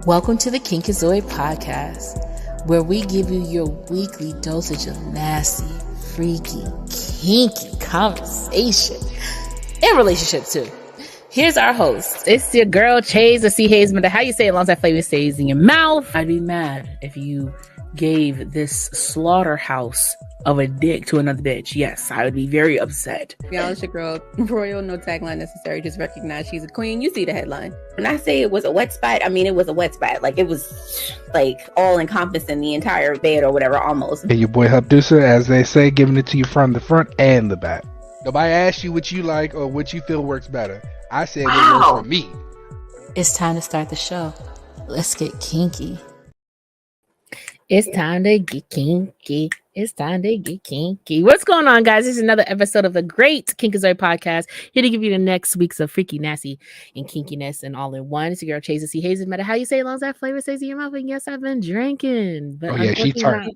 Welcome to the Kinkazoid Podcast, where we give you your weekly dosage of nasty, freaky, kinky conversation and relationship too. Here's our host. It's your girl, Chase, the C. Hayes, how you say it long as that flavor stays in your mouth. I'd be mad if you gave this slaughterhouse of a dick to another bitch. Yes, I would be very upset. Y'all, it's your girl, Royal, no tagline necessary. Just recognize she's a queen. You see the headline. When I say it was a wet spot, I mean it was a wet spot. Like it was like all encompassing the entire bed or whatever, almost. Hey, your boy Hubdusa, as they say, giving it to you from the front and the back. Nobody asked you what you like or what you feel works better. I said it works for me. It's time to start the show. Let's get kinky. It's time to get kinky. It's time to get kinky. What's going on, guys? This is another episode of the great Kinkazoid Podcast. Here to give you the next weeks of freaky, nasty, and kinkiness and all in one. It's your girl, Chase, C. Hayes, no matter how you say it, as long as that flavor stays in your mouth. And yes, I've been drinking. But she turned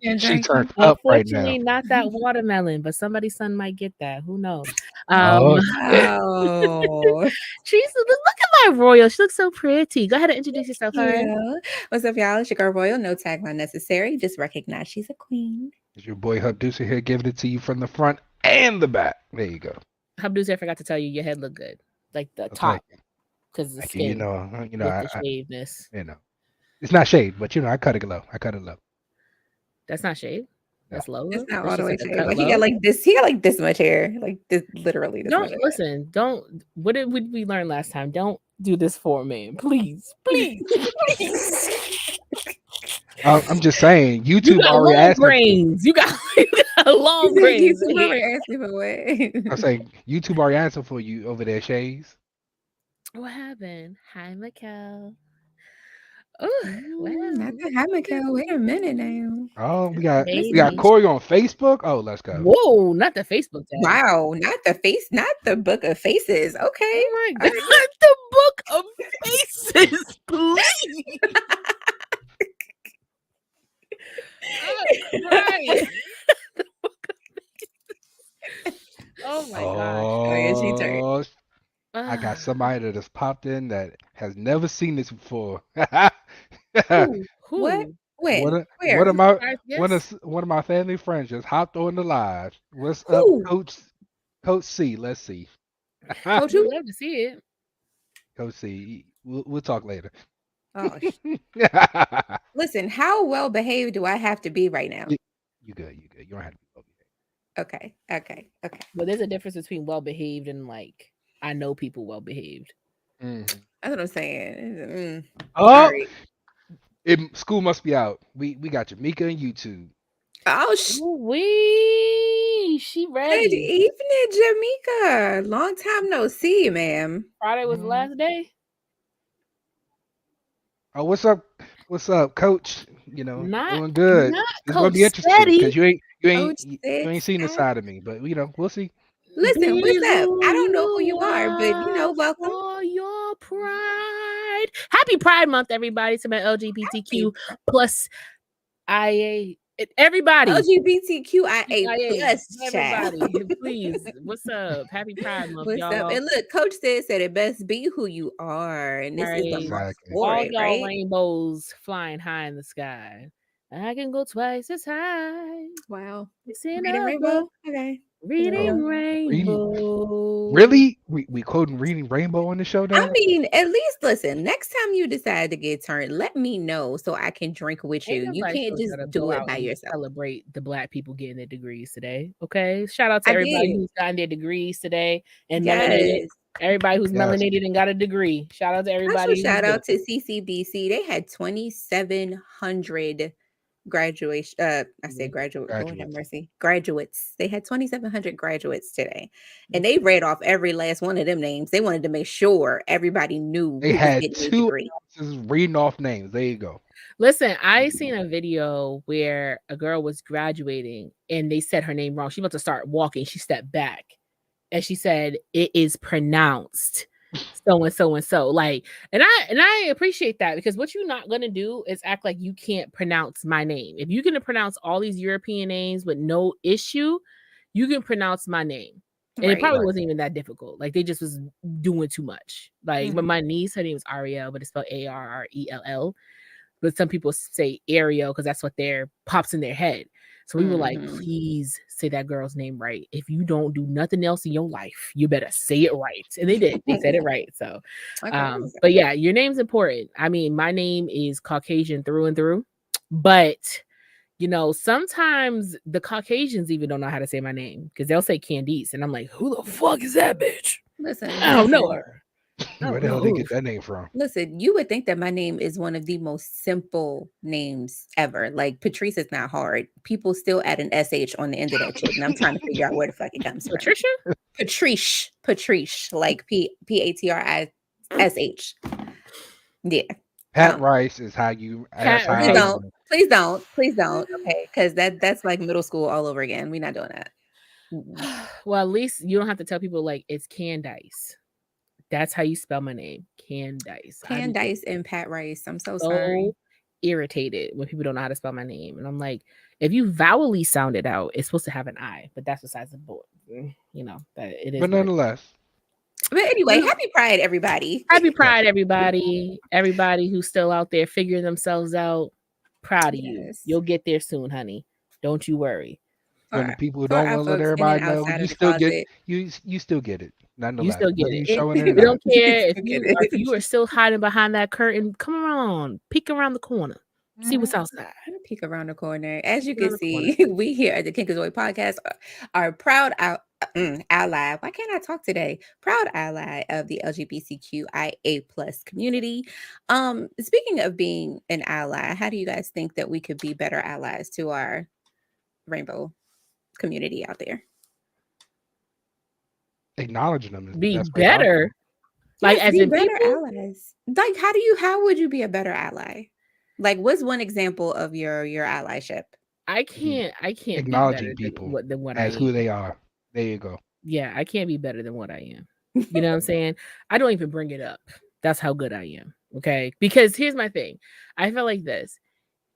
up right now. Unfortunately, not that watermelon, but somebody's son might get that. Who knows? Wow. She's look at my Royal. She looks so pretty. Go ahead and introduce yourself. Yeah. What's up, y'all? It's your girl, Royal, no tagline necessary. Just recognize she's a queen. It's your boy Hubdusa here, giving it to you from the front and the back. There you go. Hubdusa, I forgot to tell you, your head look good, like the top, because the skin. You know, the shavedness. It's not shade, but I cut it low. That's not shade. That's low. It's not all the way shade. Like he got like this much hair, like this, literally. This don't listen. Don't. What did we learn last time? Don't do this for a man, please. I'm just saying, YouTube already asked brains. You got long brains. YouTube already asked me for what? I'm saying YouTube already answered for you over there, Shays. What happened? Hi, Mikkel. Hi, Mikkel. Wait a minute now. Oh, we got Corey on Facebook. Oh, let's go. Whoa, not the Facebook tab. Wow, not the book of faces. Okay. Oh my God, not the book of faces, please. Right. Oh my gosh. Oh, yeah, she turned. I got somebody that has popped in that has never seen this before. Who? What? When? Where? One of my family friends just hopped on the live. What's up, Coach C? Let's see. Coach, who? Love to see it. Coach C. We'll talk later. Oh, listen, how well behaved do I have to be right now? You good. You don't have to be well behaved. Okay. But there's a difference between well behaved and like I know people well behaved. That's what I'm saying. School must be out. We got Jamaica and YouTube. Oh, she ready. Good evening, Jamaica. Long time no see, ma'am. Friday was the last day. Oh, what's up, Coach? Doing good. It's gonna be interesting because you ain't seen the side of me, but we'll see. Listen, what's up? I don't know who you are, but welcome. For your pride. Happy Pride Month, everybody, to my LGBTQ plus IA. Everybody. LGBTQIA plus. Everybody, please. What's up? Happy Pride Month, what's y'all. Up? And look, Coach said it best be who you are, and this is the month for all it, y'all right? rainbows flying high in the sky. I can go twice as high. Wow. Reading Rainbow. Okay. Reading Rainbow. Really? We quoting Reading Rainbow on the show now? I mean, at least listen, next time you decide to get turned, let me know so I can drink with you. You can't just do it by yourself. Celebrate the Black people getting their degrees today. Okay. Shout out to everybody who's gotten their degrees today and melanated. Everybody who's melanated and got a degree. Shout out to everybody. Shout out to CCBC. They had 2,700 graduation. I said graduate. Lord have mercy. Graduates. They had 2,700 graduates today, and they read off every last one of them names. They wanted to make sure everybody knew they had 2 reading off names. There you go. Listen, I seen a video where a girl was graduating and they said her name wrong. She about to start walking. She stepped back and she said it is pronounced so and so and so. Like, and I appreciate that, because what you're not gonna do is act like you can't pronounce my name. If you can pronounce all these European names with no issue, you can pronounce my name. And it probably wasn't even that difficult. Like they just was doing too much. Like, but my niece, her name is Ariel, but it's spelled Arrell. But some people say Ariel because that's what pops in their head. So we were like, please say that girl's name right. If you don't do nothing else in your life, you better say it right. And they did. They said it right. So, but yeah, your name's important. I mean, my name is Caucasian through and through, but you know, sometimes the Caucasians even don't know how to say my name because they'll say Candice, and I'm like, who the fuck is that bitch? Listen, I don't know her. Where the hell did they get that name from? Listen, you would think that my name is one of the most simple names ever. Like Patrice is not hard. People still add an SH on the end of that shit, and I'm trying to figure out where the fuck it comes from. Patrice, like Patrish. Yeah. Pat Rice is how you. Please don't. Okay, because that's like middle school all over again. We're not doing that. Well, at least you don't have to tell people like it's Candice. That's how you spell my name, Candice. Candice and Pat Rice. I'm so sorry. Irritated when people don't know how to spell my name, and I'm like, if you vowelly sound it out, it's supposed to have an I, but that's besides the point. You know that it is. But nonetheless. But anyway, happy Pride, everybody. Happy Pride, everybody. Everybody who's still out there figuring themselves out. Proud of you. You'll get there soon, honey. Don't you worry. When the people who don't want to let everybody know, you still get it. Nonetheless, you still get it. We don't care if you are still hiding behind that curtain. Come around, peek around the corner, see what's outside. Peek around the corner. As you can see, we here at the Kinkazoid Podcast are proud ally. Why can't I talk today? Proud ally of the LGBTQIA+ community. Speaking of being an ally, how do you guys think that we could be better allies to our rainbow community out there? Acknowledging them. Be better. Like as in better allies. Like how would you be a better ally? Like what's one example of your allyship? I can't acknowledging people than what as who they are. There you go. Yeah, I can't be better than what I am. You know what I'm saying? I don't even bring it up. That's how good I am. Okay. Because here's my thing. I feel like this.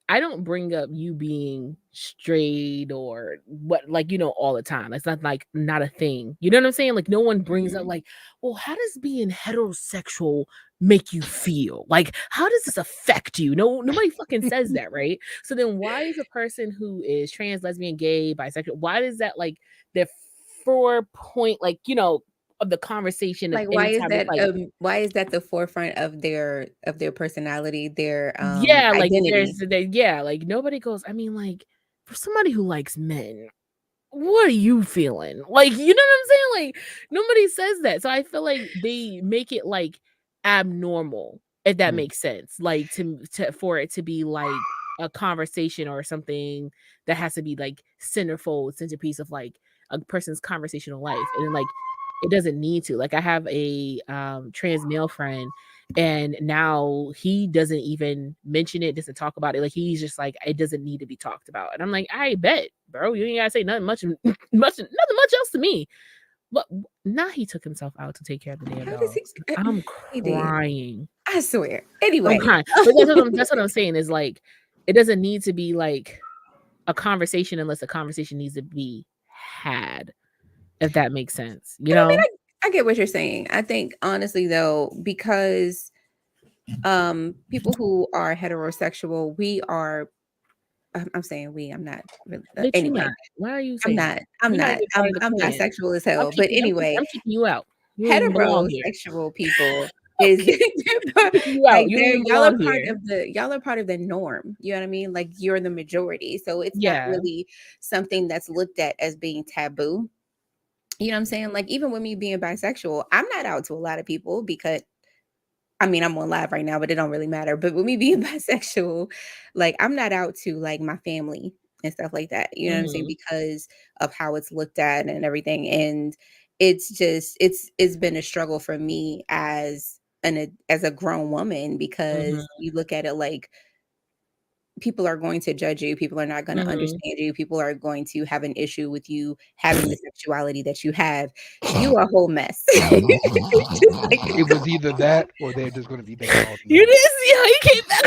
I don't bring up you being straight or what, like, you know, all the time. It's not like not a thing. You know what I'm saying? Like, no one brings up like, well, how does being heterosexual make you feel? Like, how does this affect you? Nobody fucking says that, right? So then why is a person who is trans, lesbian, gay, bisexual, why is that like their 4-point, like, you know, of the conversation? Like why is that the forefront of their personality, their identity? Like nobody goes, I mean, like for somebody who likes men, what are you feeling? Like, you know what I'm saying? Like nobody says that. So I feel like they make it like abnormal, if that makes sense. Like for it to be like a conversation or something that has to be like centerpiece of like a person's conversational life. And then like it doesn't need to. Like I have a trans male friend, and now he doesn't even mention it, doesn't talk about it. Like he's just like, it doesn't need to be talked about. And I'm like, I bet, bro, you ain't gotta say nothing much else to me. But now he took himself out to take care of the damn dog. I'm crying. I swear. Anyway, I'm crying. But that's what I'm saying is like, it doesn't need to be like a conversation unless a conversation needs to be had. If that makes sense, you know. I get what you're saying. I think honestly though, because people who are heterosexual, I'm saying we, I'm not really, anyway. Why are you saying I'm not sexual as hell. But anyway, I'm kicking you out. Heterosexual people is like y'all are part of the norm. You know what I mean? Like you're the majority. So it's not really something that's looked at as being taboo. You know what I'm saying? Like, even with me being bisexual, I'm not out to a lot of people because, I mean, I'm on live right now, but it don't really matter. But with me being bisexual, like, I'm not out to, like, my family and stuff like that. You know what I'm saying? Because of how it's looked at and everything. And it's just, it's been a struggle for me as a grown woman because you look at it like, people are going to judge you. People are not going to understand you. People are going to have an issue with you having the sexuality that you have. You are a whole mess. It was either that or they're just going to be making all. You didn't see how he came back.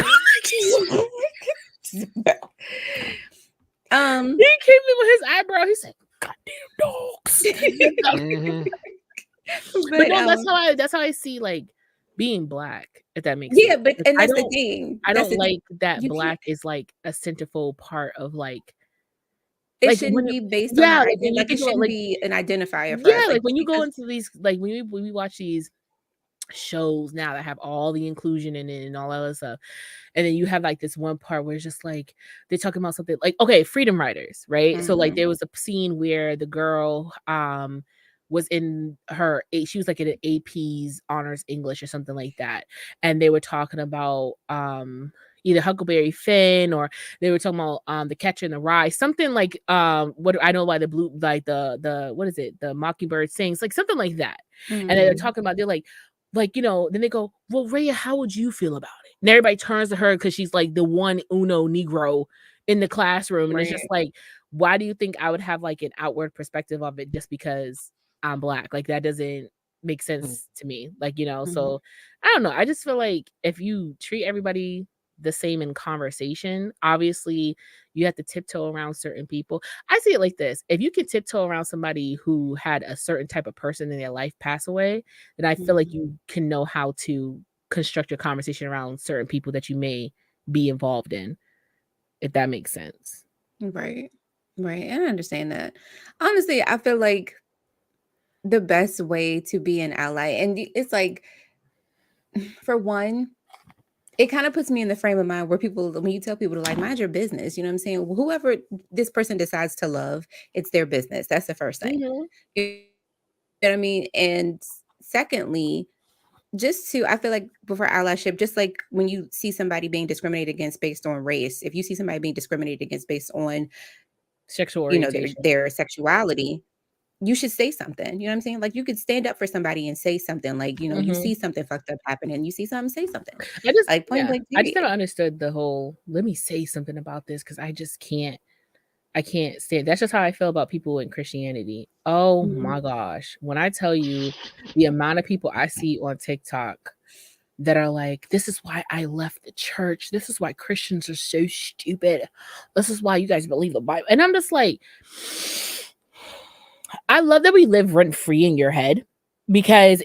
He came in with his eyebrow. He said, goddamn dogs. But no, that's how I see like being Black, if that makes yeah, sense. but Like, and that's the thing. I That's don't the thing. like that You Black is like a centerfold part of like it shouldn't be based on our like when you like it think about shouldn't like be an identifier for us. like Like when you go because into these like when we watch these shows now that have all the inclusion in it and all that other stuff, and then you have like this one part where it's just like they're talking about something like, okay, freedom riders, right? So like there was a scene where the girl was in she was like in an AP's honors English or something like that, and they were talking about either Huckleberry Finn or they were talking about the Catcher in the Rye, something like what I know by the blue, like the what is it, the Mockingbird Sings, like something like that. And they're talking about, they're like, you know, then they go, well, Rhea, how would you feel about it? And everybody turns to her because she's like the one uno Negro in the classroom. And it's just like, why do you think I would have like an outward perspective of it just because I'm Black? Like that doesn't make sense to me. Like, you know, so I don't know. I just feel like if you treat everybody the same in conversation, obviously you have to tiptoe around certain people. I see it like this: if you can tiptoe around somebody who had a certain type of person in their life pass away, then I feel like you can know how to construct your conversation around certain people that you may be involved in, if that makes sense. Right. And I understand that. Honestly, I feel like the best way to be an ally, and it's like, for one, it kind of puts me in the frame of mind where people, when you tell people to like mind your business, you know what I'm saying? Whoever this person decides to love, it's their business. That's the first thing. You know what I mean? And secondly, I feel like before allyship, just like when you see somebody being discriminated against based on race, if you see somebody being discriminated against based on sexual orientation, orientation, their sexuality, you should say something. You know what I'm saying? Like you could stand up for somebody and say something. Like, you know, you see something fucked up happening, you see something, say something. Like point blank. I just never understood the whole let me say something about this because I can't stand. That's just how I feel about people in Christianity. Oh my gosh. When I tell you the amount of people I see on TikTok that are like, this is why I left the church. This is why Christians are so stupid. This is why you guys believe the Bible. And I'm just like, I love that we live rent free in your head, because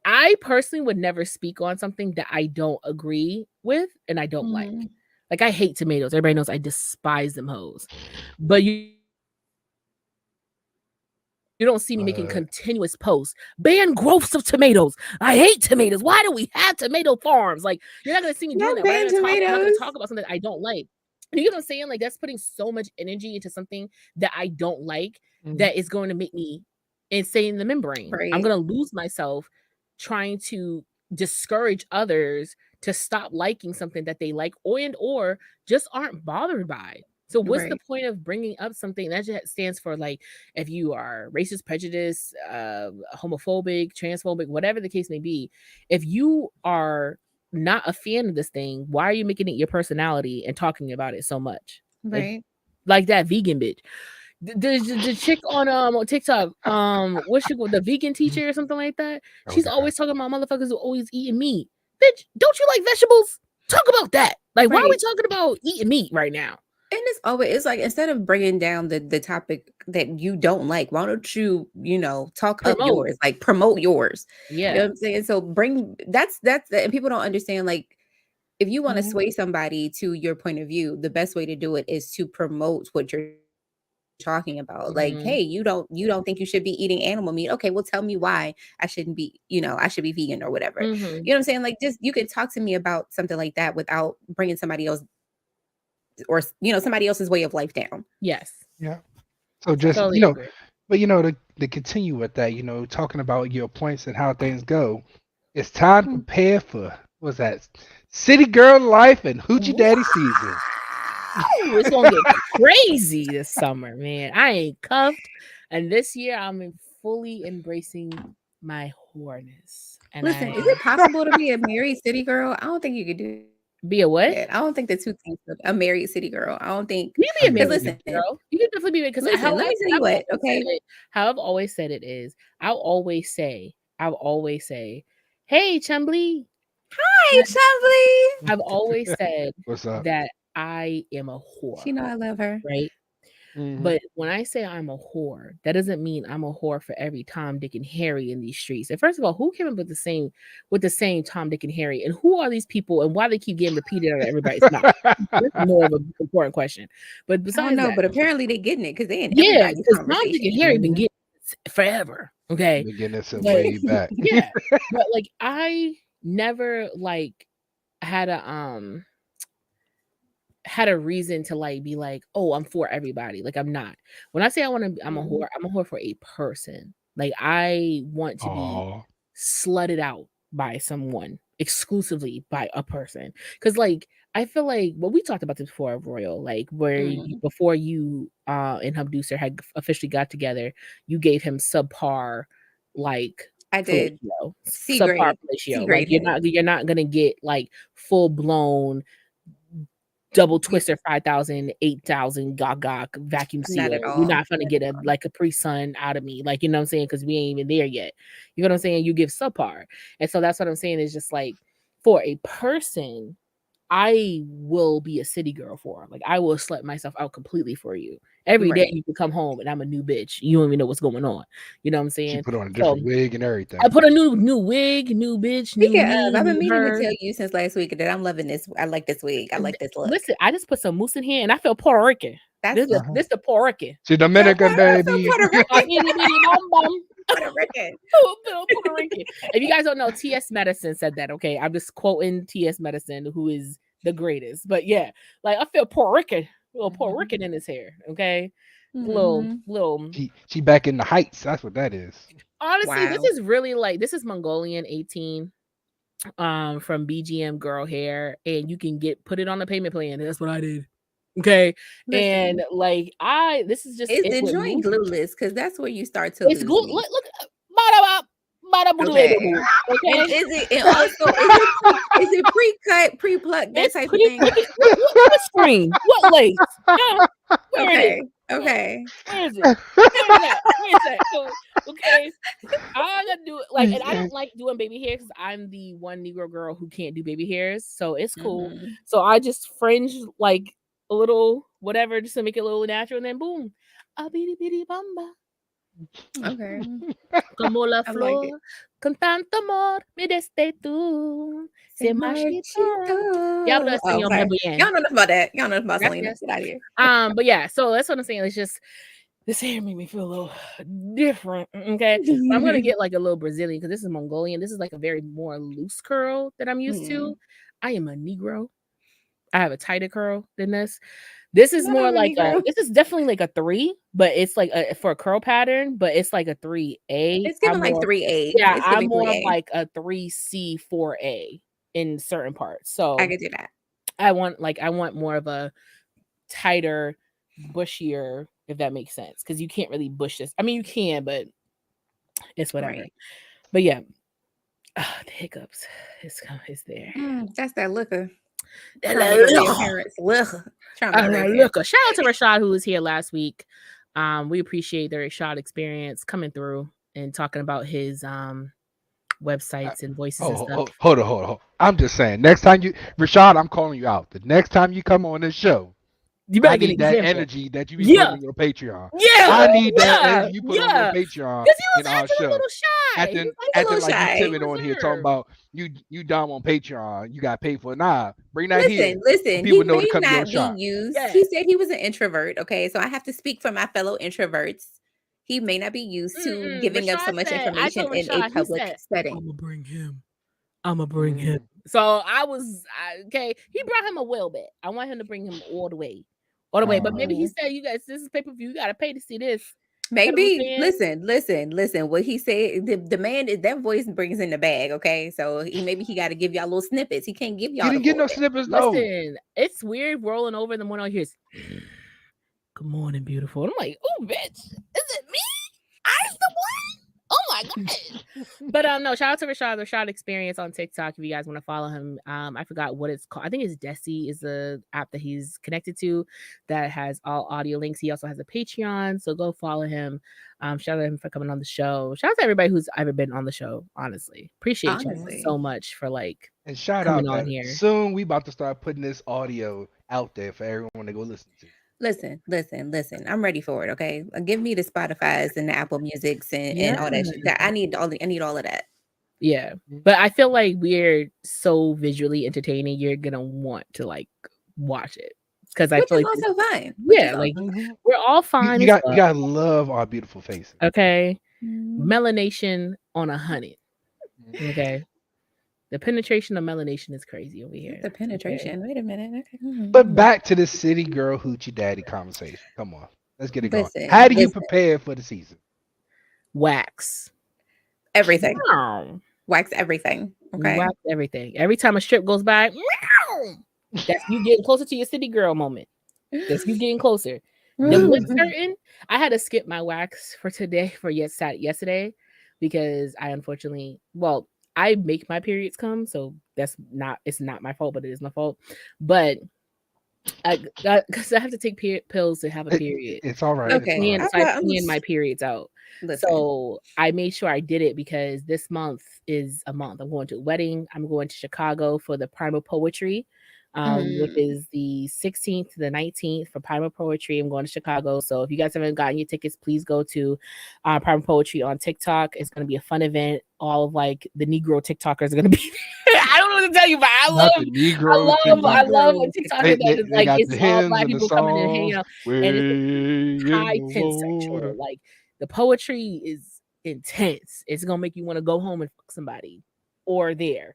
I personally would never speak on something that I don't agree with and I don't like. Like I hate tomatoes. Everybody knows I despise them hoes. But you don't see me making continuous posts. Ban growths of tomatoes. I hate tomatoes. Why do we have tomato farms? Like you're not gonna see me doing that. Right? I'm not gonna talk about something that I don't like. You get what I'm saying? Like that's putting so much energy into something that I don't like that is going to make me insane in the membrane. Right. I'm gonna lose myself trying to discourage others to stop liking something that they like or just aren't bothered by. So what's the point of bringing up something that just stands for, like, if you are racist, prejudice, homophobic, transphobic, whatever the case may be, if you are not a fan of this thing, why are you making it your personality and talking about it so much? Like that vegan bitch. The chick on TikTok, what's the vegan teacher or something like that? She's always talking about motherfuckers who always eating meat. Bitch, don't you like vegetables? Talk about that. Like, why are we talking about eating meat right now? And it's like, instead of bringing down the topic that you don't like, why don't you, talk up yours, like promote yours? Yeah. You know what I'm saying? So that's and people don't understand, like, if you want to sway somebody to your point of view, the best way to do it is to promote what you're talking about. Like, hey, you don't think you should be eating animal meat. Okay, well, tell me why I shouldn't be, I should be vegan or whatever. You know what I'm saying? Like, just, you could talk to me about something like that without bringing somebody else or somebody else's way of life down. Yes. Yeah. So just totally agree. But to continue with that, talking about your points and how things go, it's time to prepare for what's that? City girl life and hoochie daddy season. It's gonna get crazy this summer, man. I ain't cuffed, and this year I'm fully embracing my whoreness. And listen, is it possible to be a married city girl? I don't think you could do. Be a what? I don't think the two things. A married city girl. I don't think you can be a married girl. You can definitely be, because let me tell you what. Okay, how I've always said it is. I'll always say, "Hey, Chumbly." Hi, Chumbly. I've always said What's up? that I am a whore. She know I love her, right? But when I say I'm a whore, that doesn't mean I'm a whore for every Tom, Dick, and Harry in these streets. And first of all, who came up with the same Tom, Dick, and Harry? And who are these people and why they keep getting repeated on everybody's mouth? That's more of an important question. But I besides don't know, that, but apparently they're getting it because they in yeah, everybody's because Tom, Dick, conversation. and Harry been getting it forever. Okay. Been getting this But- way back. Yeah. But like I never like had a reason to like be like, oh, I'm for everybody. Like I'm not. When I say I'm a whore, I'm a whore for a person. Like I want to be slutted out by someone, exclusively by a person. Because like I feel like we talked about this before, Royal, like where before you and Hubducer had officially got together, you gave him subpar like I did. Subpar fellatio. Like you're not gonna get like full blown double twister 5,000, 8,000 gog vacuum seal. You're not gonna get a Capri Sun out of me, like, you know what I'm saying? Because we ain't even there yet. You know what I'm saying? You give subpar, and so that's what I'm saying is just like for a person, I will be a city girl for. Like I will slut myself out completely for you. Every day you can come home and I'm a new bitch. You don't even know what's going on. You know what I'm saying? She put on a different wig and everything. I put a new wig, new bitch, new me. I've been meaning to tell you since last week that I'm loving this. I like this wig. I like this look. Listen, I just put some mousse in here and I feel Puerto Rican. This the Puerto Rican. She Dominican, baby. Puerto Rican. Puerto Rican. Puerto Rican. If you guys don't know, T.S. Medicine said that. Okay, I'm just quoting T.S. Medicine, who is the greatest. But yeah, like I feel Puerto Rican, a little Puerto Rican in his hair. Okay, little. She back in the heights. That's what that is. Honestly, this is really like this is Mongolian 18, from BGM Girl Hair, and you can put it on the payment plan. And that's what I did. Okay, and like this is just is the joint glueless because that's where you start to. It's glue. Look. Okay. And is it and also is it pre-cut, pre-plucked, that type of thing? What screen? What lace? Okay. Where is it? Where is that? So, okay. I gotta do it and I don't like doing baby hair because I'm the one Negro girl who can't do baby hairs. So it's cool. So I just fringe like a little whatever just to make it a little natural, and then boom. A bitty bitty bamba. Okay. Como la flor, con tanto amor, me deste tú, se marchito. Y'all know Y'all know enough about that. Y'all know enough about Selena. Get out of here. But yeah, so that's what I'm saying. It's just this hair made me feel a little different. Okay. But I'm gonna get like a little Brazilian because this is Mongolian. This is like a very more loose curl that I'm used to. I am a Negro. I have a tighter curl than this. This is more like this is definitely like a 3, but it's like for a curl pattern, but it's like a 3A. It's giving like 3A. Yeah, I'm more like a 3C, 4A in certain parts. So I could do that. I want more of a tighter, bushier, if that makes sense, because you can't really bush this. I mean, you can, but it's whatever. Right. But yeah, the hiccups is there. That's that liquor. Shout out to Rashad, who was here last week. We appreciate the Rashad experience coming through and talking about his websites and voices and stuff. Hold on. I'm just saying, next time Rashad, I'm calling you out. The next time you come on this show, you better get that energy that you be putting on your Patreon. Yeah, I need that energy you put on your Patreon in our show. A little shy. Acting like you timid on here, talking about you dumb on Patreon. You got paid for it. Nah, bring that here. Listen. People know to come to your shop. He said he was an introvert. Okay, so I have to speak for my fellow introverts. He may not be used to giving up so much information in a public setting. I'm gonna bring him. So I was okay. He brought him a little bit. I want him to bring him all the way. But maybe he said, "You guys, this is pay-per-view. You gotta pay to see this." Maybe listen. What he said, the man, that voice brings in the bag. Okay, so he got to give y'all little snippets. He can't give y'all. He didn't get no snippets. Listen, it's weird rolling over in the morning. I hear, "Good morning, beautiful." And I'm like, "Oh, bitch, is it me? I'm the one." Oh my god! But no, shout out to Rashad Experience on TikTok. If you guys want to follow him, I forgot what it's called. I think it's Desi is the app that he's connected to that has all audio links. He also has a Patreon, so go follow him. Shout out to him for coming on the show. Shout out to everybody who's ever been on the show. Honestly, appreciate you so much for and shout out on here. Soon we about to start putting this audio out there for everyone to go listen to. Listen. I'm ready for it. Okay, give me the Spotify's and the Apple Musics and all that shit. I need all of that. Yeah, but I feel like we're so visually entertaining. You're gonna want to like watch it because I Which feel is like also fine. yeah, like we're all fine. You gotta love our beautiful faces. Okay, melanation on 100. Okay, the penetration of melanation is crazy over here. The penetration. Okay. Wait a minute. Okay. But back to the city girl hoochie daddy conversation. Come on, let's get it going. How do you prepare for the season? Wax everything. Wax everything. Okay. Wax everything. Every time a strip goes by, that's you getting closer to your city girl moment. That's you getting closer. The lip curtain, I had to skip my wax for today for yesterday because I unfortunately, well, I make my periods come, so it's not my fault, but it is my fault. But because I have to take pills to have a period. It's all right. Okay. So I planned my periods out. Listen. So I made sure I did it because this month is a month. I'm going to a wedding. I'm going to Chicago for the Primal Poetry, which is the 16th to the 19th for Primal Poetry. I'm going to Chicago. So if you guys haven't gotten your tickets, please go to Primal Poetry on TikTok. It's going to be a fun event. All of like the Negro TikTokers are going to be I don't know what to tell you, but I love a TikToker that is like it's all black people coming and hanging out, and it's high sexual. Like the poetry is intense. It's gonna make you want to go home and fuck somebody, or at the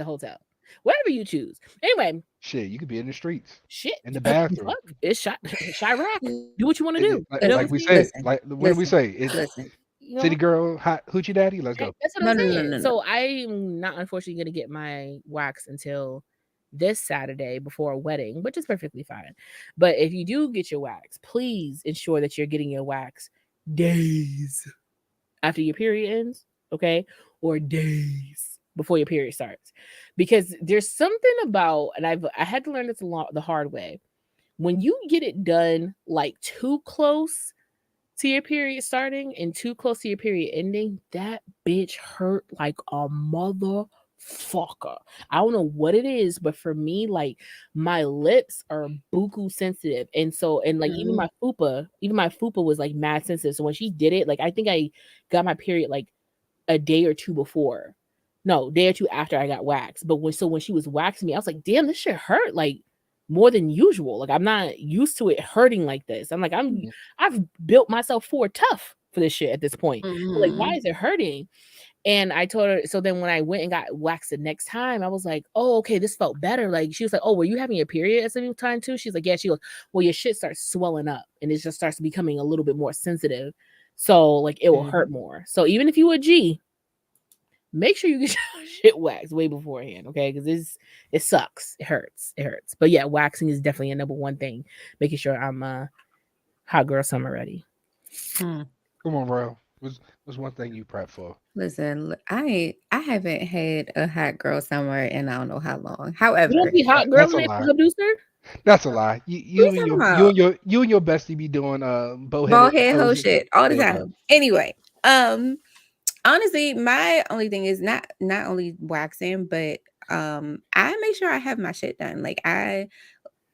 hotel, whatever you choose. Anyway, shit, you could be in the streets, in the bathroom. It's Chirac. Do what you want to do. Like we say, what do we say? It's city girl, hot hoochie daddy. Let's go. That's what I'm saying. No. So I'm not unfortunately going to get my wax until this Saturday before a wedding, which is perfectly fine. But if you do get your wax, please ensure that you're getting your wax days after your period ends, okay? Or days before your period starts. Because there's something about, and I had to learn this the hard way. When you get it done like too close to your period starting and too close to your period ending, that bitch hurt like a motherfucker. I don't know what it is, but for me, like my lips are buku sensitive, and like even my fupa was like mad sensitive. So when she did it, like I think I got my period like a day or two after I got waxed. But when she was waxing me, I was like, damn, this shit hurt like more than usual. Like I'm not used to it hurting like this. I'm like, I've built myself tough for this shit at this point. Like, why is it hurting? And I told her, so then when I went and got waxed the next time, I was like, oh, okay, this felt better. Like she was like, oh, were you having your period at some time too? She's like, yeah. She goes, well, your shit starts swelling up and it just starts becoming a little bit more sensitive. So like it will hurt more. So even if you a G, make sure you get your shit waxed way beforehand, okay? Because it sucks. It hurts. But yeah, waxing is definitely a number one thing. Making sure I'm hot girl summer ready. Come on, bro. What's one thing you prep for? Listen, I haven't had a hot girl summer in I don't know how long. However, you don't be hot girl producer? That's a lie. You and your bestie be doing bald head hoe shit all the time. Anyway, honestly, my only thing is not only waxing, but I make sure I have my shit done. Like I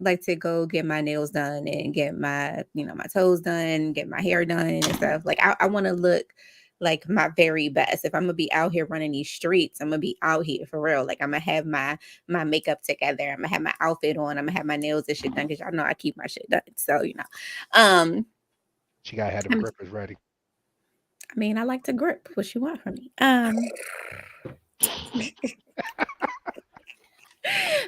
like to go get my nails done and get my my toes done, get my hair done and stuff. Like I want to look like my very best. If I'm gonna be out here running these streets, I'm gonna be out here for real. Like I'm gonna have my makeup together. I'm gonna have my outfit on. I'm gonna have my nails and shit done because y'all know I keep my shit done. So she gotta have the grippers ready. I mean, I like to grip. What you want from me?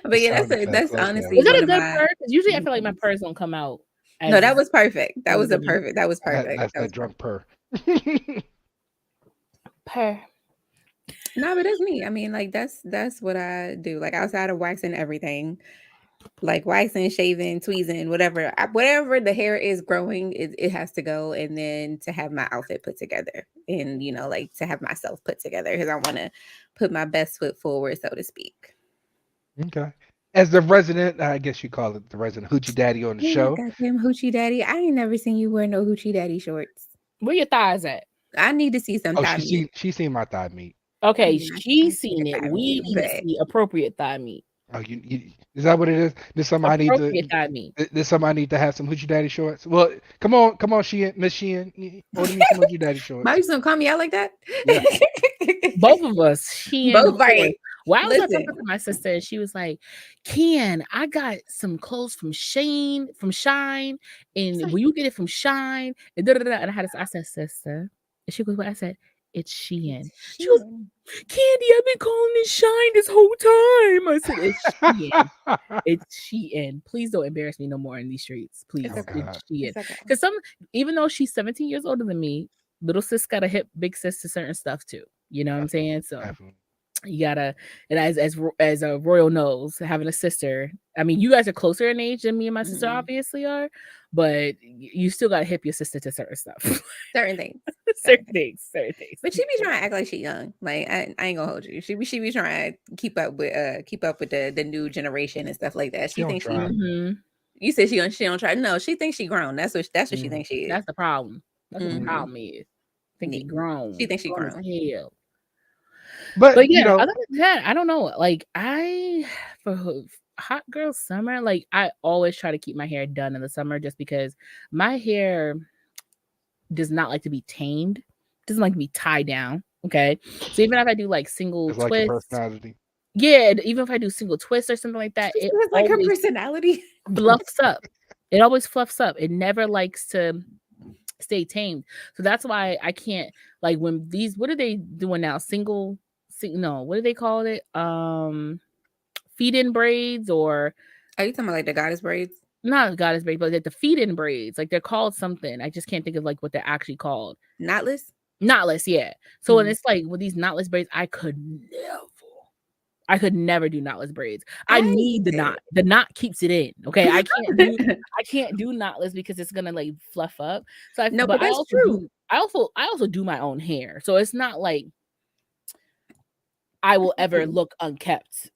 But yeah, that's honestly. Was that a good purr? Because usually I feel like my purrs don't come out. No, that was perfect. That was perfect. That's that drunk purr. Purr. No, but that's me. I mean, like that's what I do. Like outside of waxing everything, like waxing, shaving, tweezing, whatever the hair is growing, it has to go. And then to have my outfit put together, and like to have myself put together because I want to put my best foot forward, so to speak. Okay. As the resident, I guess you call it the resident hoochie daddy on the show. Goddamn hoochie daddy! I ain't never seen you wear no hoochie daddy shorts. Where your thighs at? I need to see some thigh meat. She seen my thigh meat. Okay, she's seen it. We need to see appropriate thigh meat. Oh, is that what it is? Does somebody need Appropriate thigh meat. Does somebody need to have some Hoochie Daddy shorts? Well, come on, Sheehan, Miss Sheehan, order me some Hoochie Daddy shorts. Why you gonna call me out like that? Yeah. Both of us. She and both right. Well, I was talking to my sister, and she was like, "Ken, I got some clothes from Shine, and will you get it from Shine?" And and I said, "Sister," and she goes, "What?" I said, "It's Shein." She goes, "Candy, I've been calling it Shine this whole time." I said, "It's Shein. It's Shein. Please don't embarrass me no more in these streets, please. It's Shein." Because even though she's 17 years older than me, little sis got a hip big sis to certain stuff too. You know what I'm saying? So. Definitely. You gotta, and as a Royal knows, having a sister. I mean, you guys are closer in age than me and my sister obviously are, but you still gotta hip your sister to certain stuff, certain things. But she be trying to act like she young. Like I ain't gonna hold you. She be trying to keep up with the new generation and stuff like that. She thinks she. Mm-hmm. You said she don't try. No, she thinks she grown. That's what she thinks she is. That's the problem. That's what the problem is. Think she grown. She thinks she grown. Hell. But yeah, other than that, I don't know. Like for hot girl summer, like I always try to keep my hair done in the summer just because my hair does not like to be tamed. Doesn't like to be tied down. Okay. So even if I do like single twists, like personality. Yeah, even if I do single twists or something like that, it like her personality fluffs up. It always fluffs up. It never likes to stay tamed. So that's why I can't, like, when these, what are they doing now? What do they call it? Feed-in braids, or are you talking about like the goddess braids? Not goddess braids, but like the feed-in braids. Like they're called something. I just can't think of like what they're actually called. Knotless, yeah. So when it's like with these knotless braids, I could never do knotless braids. I need the knot. The knot keeps it in. Okay, I can't do knotless because it's gonna like fluff up. So but that's true. I also do my own hair, so it's not like I will ever look unkept.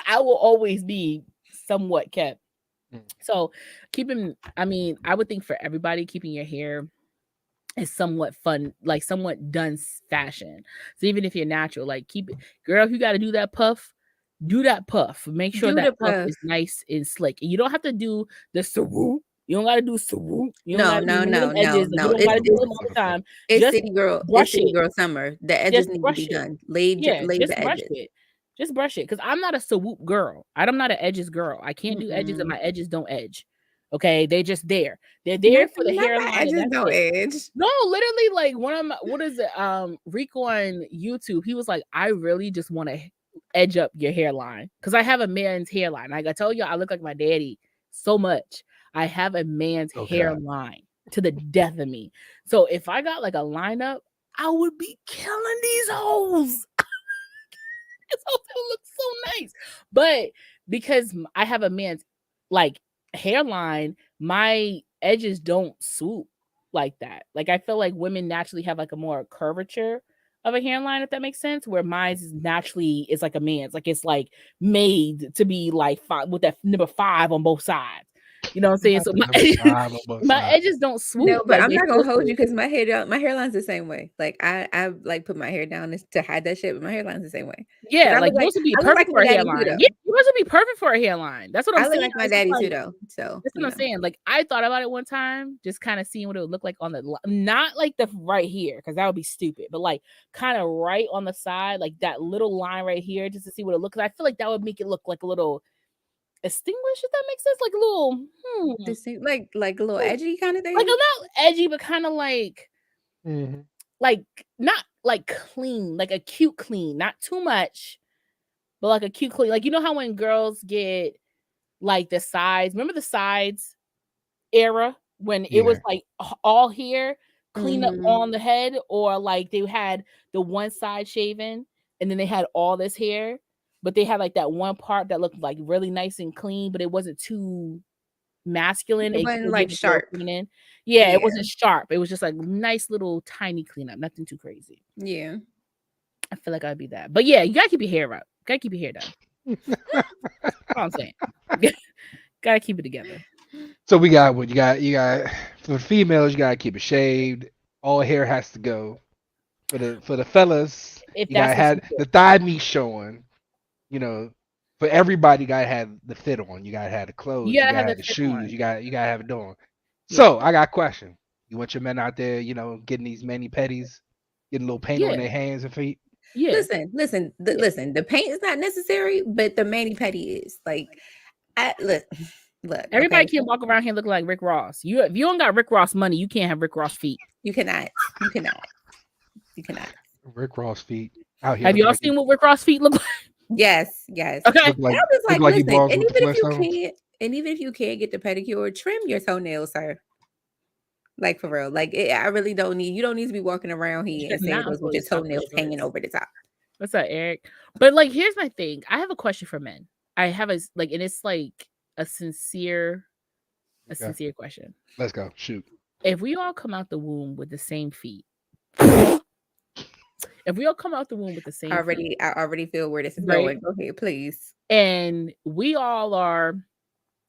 I will always be somewhat kept. So I would think for everybody, keeping your hair is somewhat fun, like somewhat done fashion. So even if you're natural, like keep it, girl, if you got to do that puff, make sure that puff is nice and slick. And you don't have to do the swoop. You don't got to do swoop. No. You don't got to do them all the time. It's just city girl summer. The edges need to be done. Lay the edges. Just brush it, because I'm not a swoop girl. I'm not an edges girl. I can't do edges, and my edges don't edge. Okay, they're just there. They're there for the hairline. Edges don't edge. No, literally, like Rico on YouTube, he was like, I really just want to edge up your hairline, because I have a man's hairline. Like I told you, I look like my daddy so much. I have a man's hairline to the death of me. So if I got like a lineup, I would be killing these hoes. This whole looks so nice. But because I have a man's like hairline, my edges don't swoop like that. Like I feel like women naturally have like a more curvature of a hairline, if that makes sense, where mine is naturally is like a man's, like it's like made to be like with that number 5 on both sides. You know what I'm saying? So my edges don't swoop. No, but I'm not gonna hold you, because my hairline's the same way. Like I like put my hair down to hide that shit, but my hairline's the same way. Yeah, like yours would be perfect for a hairline. Yeah, yours would be perfect for a hairline. That's what I'm saying. I look like my daddy too, though. So that's what I'm saying. Like I thought about it one time, just kind of seeing what it would look like on the, not like the right here, because that would be stupid, but like kind of right on the side, like that little line right here, just to see what it looks. I feel like that would make it look like a little extinguished, if that makes sense, like a little like a little edgy kind of thing, like a little edgy, but kind of like like not like clean, like a cute clean, not too much, but like a cute clean. Like, you know how when girls get like the sides, remember the sides era when it was like all hair clean up on the head, or like they had the one side shaven and then they had all this hair, but they had like that one part that looked like really nice and clean, but it wasn't too masculine. It wasn't like sharp. Yeah, it wasn't sharp. It was just like nice little tiny cleanup, nothing too crazy. Yeah, I feel like I'd be that. But yeah, you gotta keep your hair up. Gotta keep your hair done. That's what I'm saying. Gotta keep it together. So we got what you got for females. You gotta keep it shaved. All hair has to go. For the fellas, you gotta have the thigh meat showing. You know, for everybody, you gotta have the fit on. You gotta have the clothes. You You gotta gotta have have the the fit shoes. on. You gotta have it on. Yeah. So I got a question. You want your men out there, getting these mani pedis, getting a little paint on Yeah. their hands and feet? Yeah. Listen. The paint is not necessary, but the mani pedi is. Like, look. Everybody Okay? can walk around here looking like Rick Ross. If you don't got Rick Ross money, you can't have Rick Ross feet. You cannot. Rick Ross feet out here Have look y'all like seen what Rick Ross feet look like? Yes. Okay. look like And I was look like, like he listen, belongs with the Flintstones. and even if you can't get the pedicure, trim your toenails, sir. Like, for real. Like, I really don't need. You don't need to be walking around here in Not sandals with your until toenails hanging over the top. What's up, Eric? But like, here's my thing. I have a question for men. I have and it's like a sincere question. Let's go. Shoot. If we all come out the womb with the same feet, if we all come out the womb with the same feet, I already feel where this is Right. going. Go ahead, please. and we all are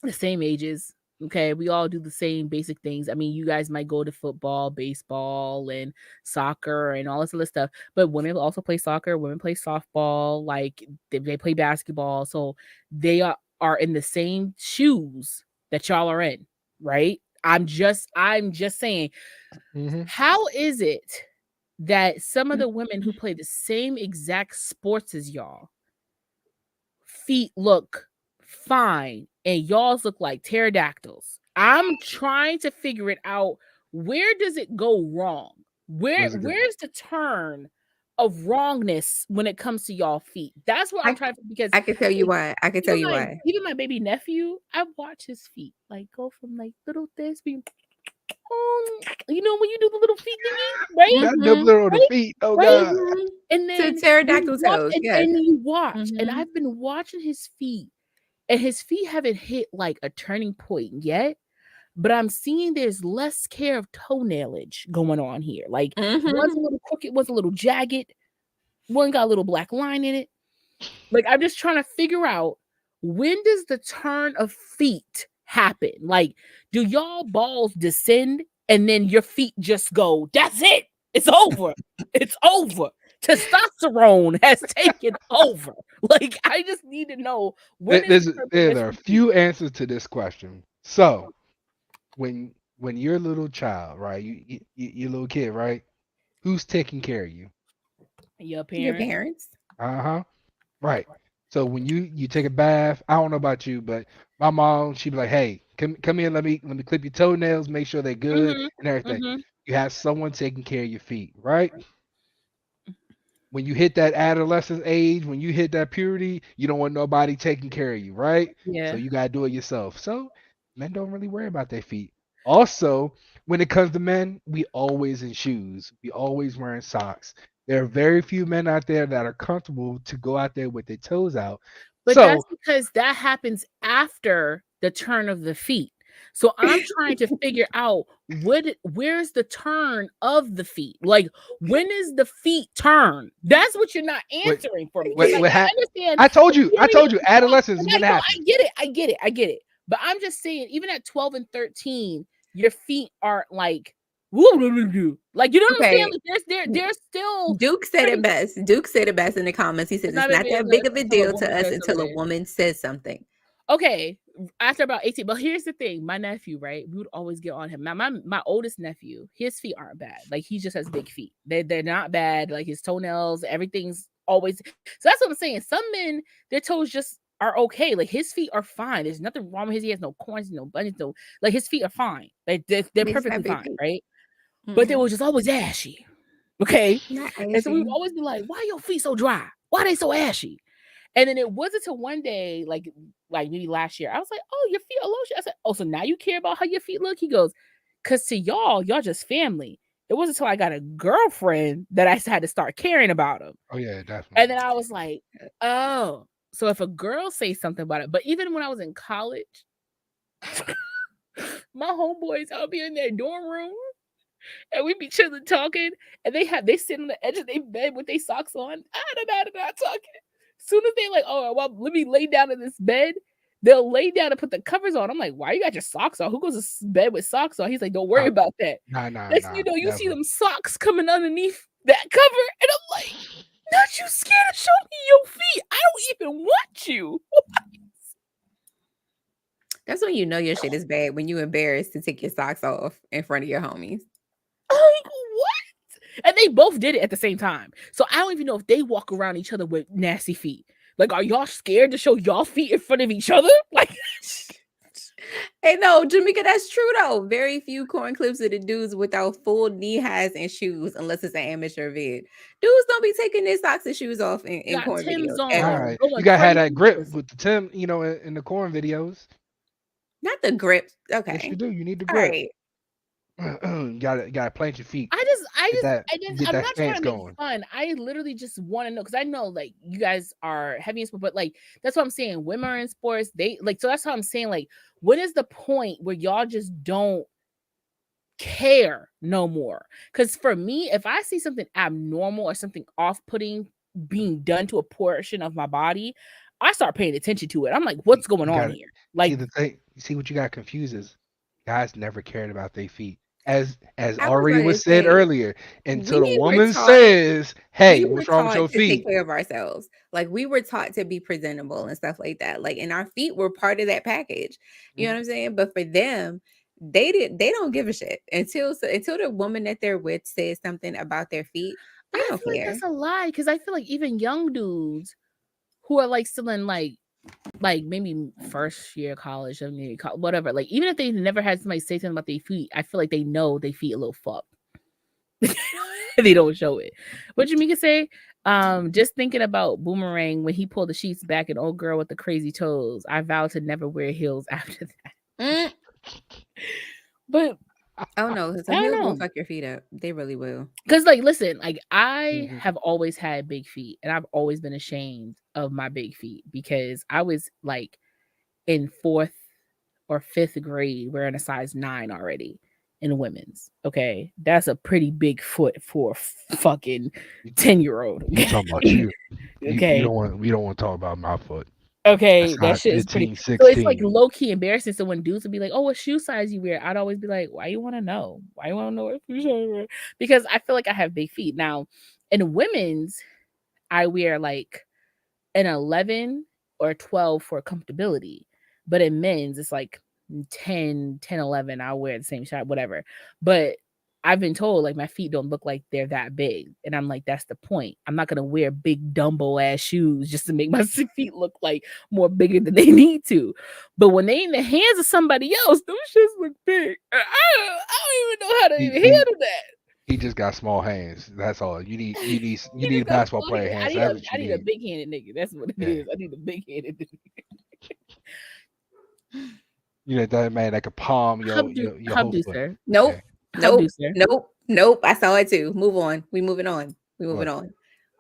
the same ages, okay, we all do the same basic things. I mean, you guys might go to football, baseball, and soccer and all this other stuff, but women also play soccer, women play softball, like they play basketball, so they are in the same shoes that y'all are in, right? I'm just saying, Mhm. how is it that some of the women who play the same exact sports as y'all feet look fine and y'all's look like pterodactyls? I'm trying to figure it out. Where does it go wrong? Where's the turn of wrongness when it comes to y'all feet? That's what I'm trying to, because I can tell you why. even my baby nephew, I watch his feet like go from like little this, you know, when you do the little feet thingy, right? That nibbler on the feet. Oh Right? God. And then To pterodactyl you watch- toes. and, Yes. and you watch, and Mhm. I've been watching his feet, and his feet haven't hit like a turning point yet, but I'm seeing there's less care of toenailage going on here. Like Mhm. one's a little crooked, one's a little jagged, one got a little black line in it. Like, I'm just trying to figure out, when does the turn of feet happen? Like, do y'all balls descend and then your feet just go, that's it, it's over, it's over, testosterone has taken over? Like, I just need to know, when is the There are a few answers to this question. So when you're a little child, right? You're a little kid, right? Who's taking care of you? your Your parents? parents. Right. So when you take a bath, I don't know about you, but my mom, she'd be like, "Hey, come here, let me clip your toenails, make sure they're good and everything." You have someone taking care of your feet, right? When you hit that adolescent age, when you hit that puberty, you don't want nobody taking care of you, right? Yeah. So you gotta do it yourself. So men don't really worry about their feet. Also, when it comes to men, we always in shoes. We always wearing socks. There are very few men out there that are comfortable to go out there with their toes out. But So that's because that happens after the turn of the feet. So I'm trying to figure out where's the turn of the feet? Like, when is the feet turn? That's what you're not answering for me. Like, I understand. I told you, adolescence is when it happens. I get it. But I'm just saying, even at 12 and 13, your feet aren't like, like, you know what I'm saying? Like, there's still. Duke said it best. Duke said it best in the comments. He says it's not that big of a deal to us until a woman says something. Okay, after about 18. But here's the thing, my nephew, right? We would always get on him. Now, my oldest nephew, his feet aren't bad. Like, he just has big feet. They're not bad. Like, his toenails, everything's always. So that's what I'm saying. Some men, their toes just are okay. Like, his feet are fine. There's nothing wrong with his. He has no corns, no bunnies, no. Like, his feet are fine. Like, they're perfectly fine, right? Mm-hmm. But they were just always ashy. Okay, and so we would always be like, "Why are your feet so dry? Why are they so ashy?" And then it wasn't until one day, like maybe last year, I was like, "Oh, your feet are lotion." I said, "Oh, so now you care about how your feet look?" He goes, "Cause to y'all just family." It wasn't until I got a girlfriend that I had to start caring about them. Oh yeah, definitely. And then I was like, "Oh, so if a girl says something about it," but even when I was in college, my homeboys, I'll be in their dorm room. And we be chilling talking, and they sit on the edge of their bed with their socks on. Not talking. Soon as they like, oh, well, let me lay down in this bed, they'll lay down and put the covers on. I'm like, why you got your socks on? Who goes to bed with socks on? He's like, don't worry about that. Nah. You know, you see them socks coming underneath that cover, and I'm like, Not you scared to show me your feet. I don't even want you. That's when you know your shit is bad, when you embarrassed to take your socks off in front of your homies. Like, what? And they both did it at the same time. So I don't even know if they walk around each other with nasty feet. Like, are y'all scared to show y'all feet in front of each other? Like, hey, no, Jamaica, that's true though. Very few corn clips of the dudes without full knee highs and shoes, unless it's an amateur vid. Dudes don't be taking their socks and shoes off in got corn Tim's videos. on. All right, Going you gotta have crazy. that grip with the Tim, in the corn videos. Not the grip. Yes, Okay. you do. You need the All grip. right. You gotta plant your feet. I'm Get not that trying stance to make going. fun. I literally just want to know, because I know like you guys are heavy in sport, but like that's what I'm saying. Women are in sports. They like, so that's what I'm saying. Like, when is the point where y'all just don't care no more? Because for me, if I see something abnormal or something off-putting being done to a portion of my body, I start paying attention to it. I'm like, what's going on here? Like, see what you got confused is guys never cared about their feet. As I already gonna was said say, earlier, until the we were woman taught says, "Hey, we were what's wrong with taught your to take feet?" care of ourselves. Like, we were taught to be presentable and stuff like that. Like, and our feet were part of that package. You know what I'm saying? But for them, they don't give a shit until the woman that they're with says something about their feet. They I don't feel like care. that's a lie, because I feel like even young dudes who are like still in like maybe first year college, whatever, like even if they never had somebody say something about their feet, I feel like they know they feet a little fucked. They don't show it. What Jamaica say? Just thinking about Boomerang when he pulled the sheets back and old girl with the crazy toes. I vow to never wear heels after that. But oh no, some heels will fuck your feet up. They really will. Because like, listen, like I have always had big feet, and I've always been ashamed of my big feet, because I was like in 4th or 5th grade wearing a size 9 already in women's. Okay, that's a pretty big foot for a fucking 10-year-old. You talking about you? Okay, We don't want to talk about my foot. okay, that shit is pretty. 16. So it's like low key embarrassing. So when dudes would be like, "Oh, what shoe size you wear?" I'd always be like, "Why you want to know? Why you want to know what shoe size I wear?" Because I feel like I have big feet. Now, in women's, I wear like an 11 or 12 for comfortability, but in men's, it's like 10, 11. I'll wear the same shot, whatever. But I've been told like my feet don't look like they're that big. And I'm like, that's the point. I'm not going to wear big Dumbo ass shoes just to make my feet look like more bigger than they need to. But when they in the hands of somebody else, those shits look big. I don't even know how to even handle that. He just got small hands. That's all. You need a basketball player hands. I need a big handed nigga. That's what it is. I need a big handed nigga. You know that man that could palm your whole foot. Nope. Okay. Nope. I saw it too. Move on. We moving on. Moving on.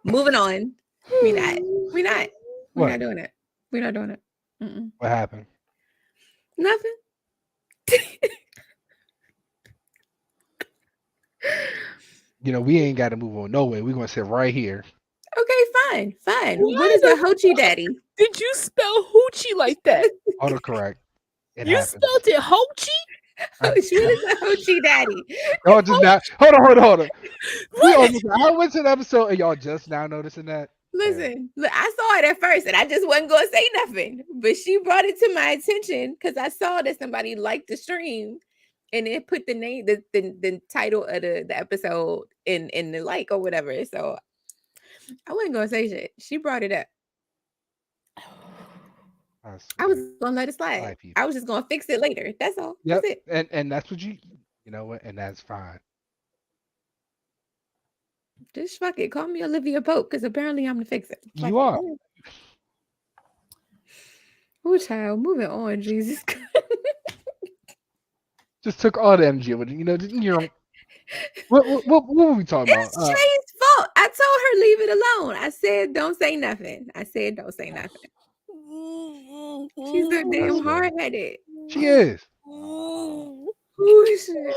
We not doing it. We're not doing it. Mm-mm. What happened? Nothing. We ain't got to move on no way. We're gonna sit right here. Okay, fine. What is a Hochie daddy? Did you spell Hochie like that? Autocorrect. You spelled it Hochie? What is a Hochie daddy? Y'all just now. Hold on. I went to the episode and y'all just now noticing that. Listen, look, I saw it at first and I just wasn't gonna say nothing, but she brought it to my attention because I saw that somebody liked the stream and it put the name, the title of the episode in the like or whatever. So I wasn't gonna say shit. She brought it up. I was gonna let it slide. I was just gonna fix it later. That's all. Yep. That's it. And that's what you know what, and that's fine. Just fuck it. Call me Olivia Pope because apparently I'm the fixer. You are. Oh, child. Moving on, Jesus. Just took all the energy of it. What were we talking about? It's Trey's fault. I told her leave it alone. I said don't say nothing. She's so damn hard-headed. She is. Oh, shit.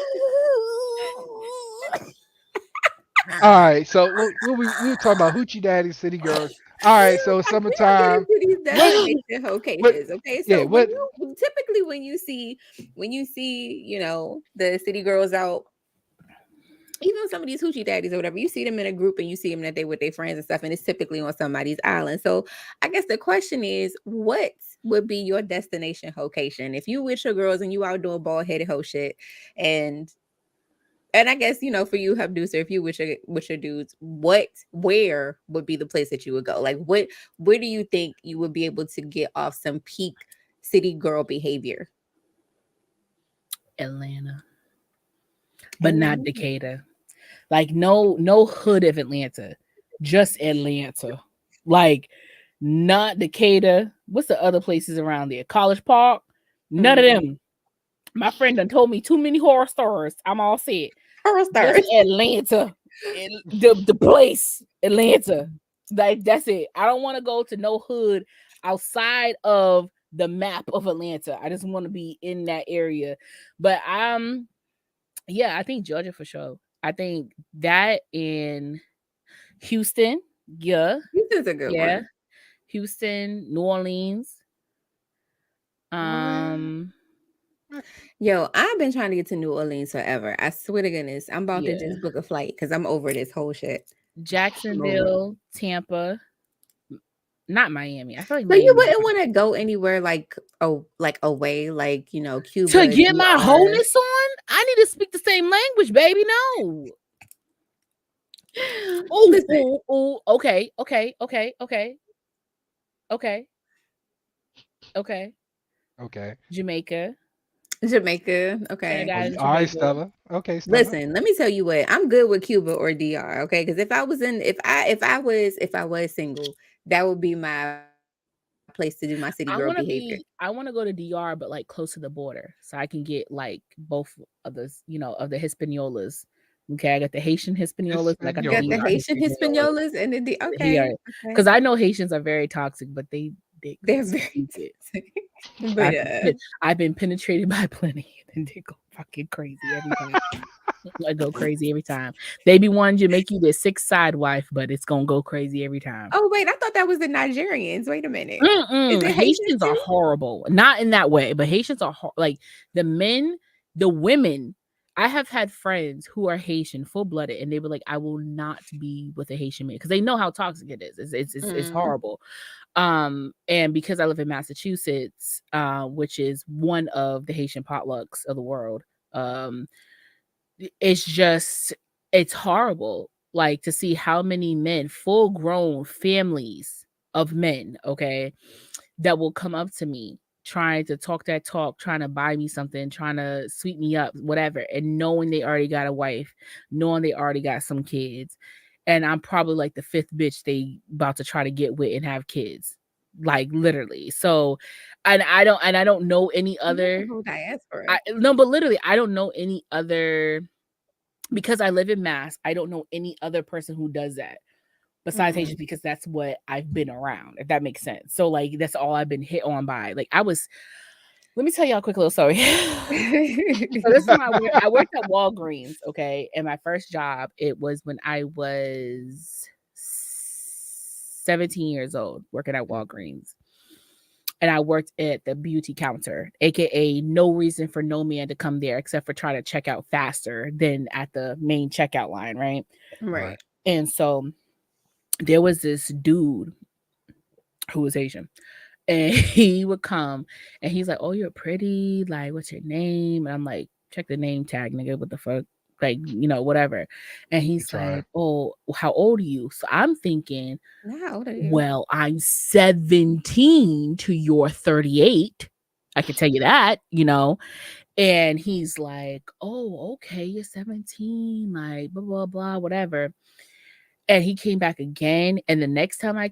All right, so we were talking about Hoochie Daddy, City Girls. All right, so summertime. Okay, so typically when you see, the City Girls out even some of these hoochie daddies or whatever, you see them in a group and you see them that they with their friends and stuff, and it's typically on somebody's island. So I guess the question is, what would be your destination location if you with your girls and you out doing bald headed hoe shit, and I guess, you know, for you, Hubducer, if you with your dudes, where would be the place that you would go? Like, where do you think you would be able to get off some peak city girl behavior? Atlanta, but not Decatur. Like no hood of Atlanta, just Atlanta. Like not Decatur. What's the other places around there? College Park. None of them. My friend done told me too many horror stories. I'm all set. Horror stories. Just Atlanta, the place, Atlanta. Like that's it. I don't want to go to no hood outside of the map of Atlanta. I just want to be in that area. But yeah, I think Georgia for sure. I think that in Houston, yeah. Houston's a good one. Houston, New Orleans. Yo, I've been trying to get to New Orleans forever. I swear to goodness, I'm about to just book a flight because I'm over this whole shit. Jacksonville, Tampa, not Miami. I feel like so you wouldn't want to go anywhere like away, like, you know, Cuba to get my wholeness on. I need to speak the same language, baby. No. Oh, okay. Jamaica. Okay. All right, Stella. Okay, Stella. Listen, let me tell you what, I'm good with Cuba or DR. Okay, because if I was single, that would be my place to do my city girl behavior. I want to go to DR, but like close to the border, so I can get like both of the, you know, of the Hispaniolas. Okay, I got the Haitian Hispaniolas, and I got the Haitian Hispaniolas, and then because I know Haitians are very toxic, but they're very toxic. But I've been penetrated by plenty, and they go fucking crazy every time. I go crazy every time. They be wanting to make you their sixth side wife, but it's gonna go crazy every time. Oh wait, I thought that was the Nigerians. Wait a minute. Haitians are horrible. Not in that way, but Haitians are like the men, the women. I have had friends who are Haitian, full-blooded, and they were like, "I will not be with a Haitian man," because they know how toxic it is. It's horrible. And because I live in Massachusetts, which is one of the Haitian potlucks of the world, it's horrible. Like to see how many men, full-grown families of men, okay, that will come up to me trying to talk that talk, trying to buy me something, trying to sweet me up, whatever, and knowing they already got a wife, knowing they already got some kids, and I'm probably like the fifth bitch they about to try to get with and have kids, like literally. So, and I don't know any other. But literally, I don't know any other, because I live in Mass. I don't know any other person who does that besides Haitians, because that's what I've been around, if that makes sense. So like that's all I've been hit on by. Like let me tell y'all a quick little story. So this is when I worked at Walgreens, okay? And my first job, it was when I was 17 years old, working at Walgreens. And I worked at the beauty counter, aka no reason for no man to come there except for trying to check out faster than at the main checkout line, right? Right. And so there was this dude who was Asian, and he would come and he's like, "Oh, you're pretty. Like, what's your name?" And I'm like, "Check the name tag, nigga. What the fuck? Like, you know, whatever." And he's like, "Oh, how old are you?" So I'm thinking, how old are you? Well, I'm 17 to your 38. I can tell you that, you know. And he's like, "Oh, okay, you're 17, like blah blah blah, whatever." And he came back again. And the next time I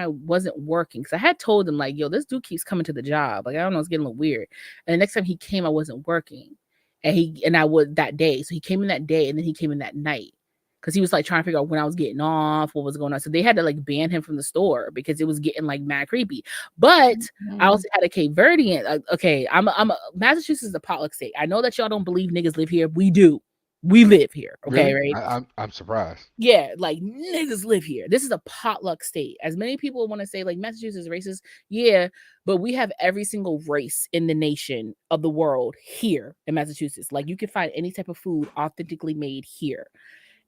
wasn't working, because I had told him, like, "Yo, this dude keeps coming to the job. Like, I don't know, it's getting a little weird." And the next time he came, I wasn't working. And I was that day. So he came in that day, and then he came in that night. Because he was like trying to figure out when I was getting off, what was going on. So they had to like ban him from the store because it was getting like mad creepy. But I also had a Cape Verdean. Okay, I'm a Massachusetts is a potluck state. I know that y'all don't believe niggas live here. We do. We live here, okay, Really? right? I'm surprised. Yeah, like niggas live here. This is a potluck state. As many people want to say, like Massachusetts is racist, yeah, but we have every single race in the nation of the world here in Massachusetts. Like you can find any type of food authentically made here.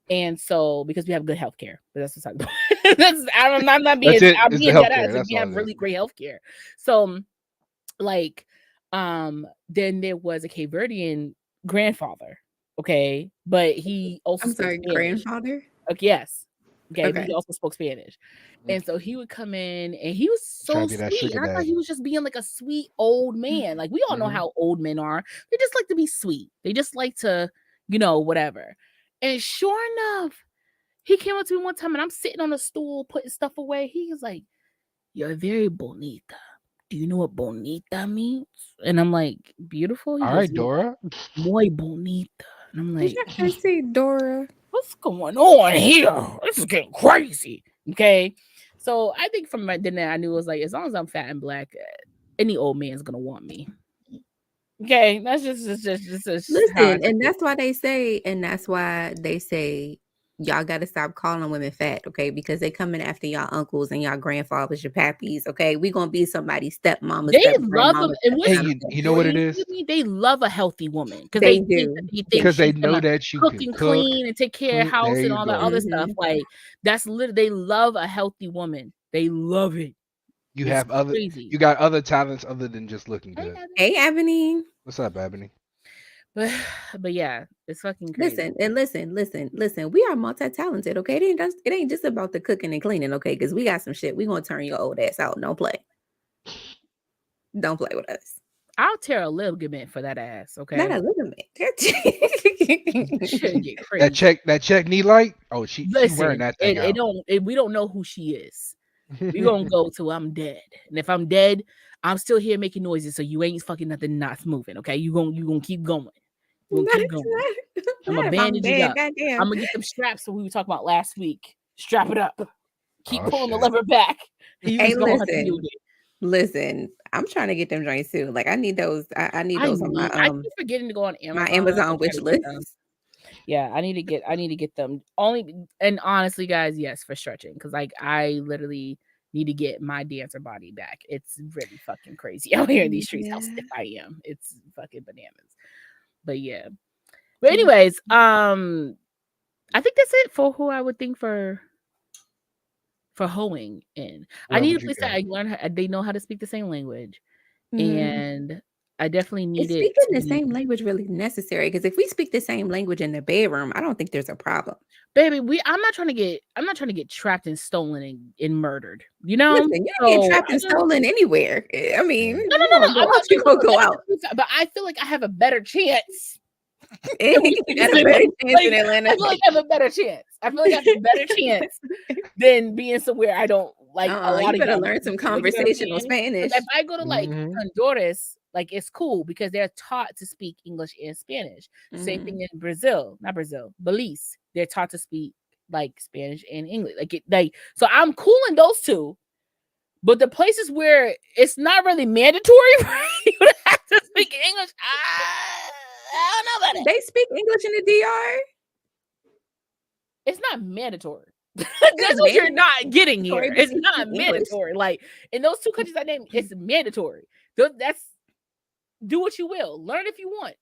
And so, because we have good healthcare, but that's what's I'm not being, I'm being dead ass. We have really great healthcare. So, like, then there was a Cape Verdean grandfather, okay, but he also spoke Spanish. Grandfather. Okay, yes, okay, but he also spoke Spanish, and so he would come in, and he was so sweet. And I thought he was just being like a sweet old man. Like we all know how old men are; they just like to be sweet. They just like to, whatever. And sure enough, he came up to me one time and I'm sitting on a stool putting stuff away. He was like, "You're very bonita. Do you know what bonita means?" And I'm like, "Beautiful." All right, Dora. Muy bonita. And I'm like, I see Dora. What's going on here? This is getting crazy. Okay. So I think from then I knew it was like, as long as I'm fat and black, any old man's gonna want me. Okay, that's just listen, and that's why they say y'all got to stop calling women fat, okay? Because they coming after y'all uncles and y'all grandfathers, your pappies, okay? We gonna be somebody's stepmama. They love them, and you know what it is? They love a healthy woman because they do. Because they know that you cook can and clean and take care of house and all that other stuff. Like that's literally, they love a healthy woman. They love it. You got other talents other than just looking good. Hey, Ebony. What's up, Ebony? But yeah, it's fucking crazy. Listen. We are multi-talented, okay? It ain't just about the cooking and cleaning, okay? Because we got some shit. We gonna turn your old ass out. Don't play with us. I'll tear a ligament for that ass, okay? Not a ligament. Get crazy. That check knee light? Oh, she's wearing that thing out. We don't know who she is. We gonna go till I'm dead, and if I'm dead, I'm still here making noises. So you ain't fucking nothing not moving, okay? You gonna keep going. I'm gonna bandage it up. Goddamn. I'm gonna get them straps that we were talking about last week. Strap it up. Keep pulling the lever back. Listen. I'm trying to get them joints too. Like I need those. I need those on my. I keep forgetting to go on Amazon. My Amazon wish list. Yeah, I need to get them only. And honestly, guys, yes, for stretching, because like I literally need to get my dancer body back. It's really fucking crazy out here in these streets. How stiff I am. It's fucking bananas. But yeah. But anyways, I think that's it for who I would think for hoeing in. I need a place that I learn. They know how to speak the same language, and I definitely need it. Speaking the same language really necessary, because if we speak the same language in the bedroom, I don't think there's a problem. Baby, I'm not trying to get trapped and stolen and murdered. You know, listen, you don't get trapped and stolen anywhere. I mean, no. You gonna go out, but I feel like I have a better chance. In Atlanta. I feel like I have a better chance. Than being somewhere I don't like. You better learn some conversational Spanish. If I go to like Honduras, like it's cool because they're taught to speak English and Spanish. Same thing in Belize. They're taught to speak like Spanish and English. So I'm cool in those two. But the places where it's not really mandatory for you to have to speak English, I don't know about it. They speak English in the DR. It's not mandatory. That's what you're not getting here. It's not mandatory. Like in those two countries I named, it's mandatory. That's do what you will. Learn if you want.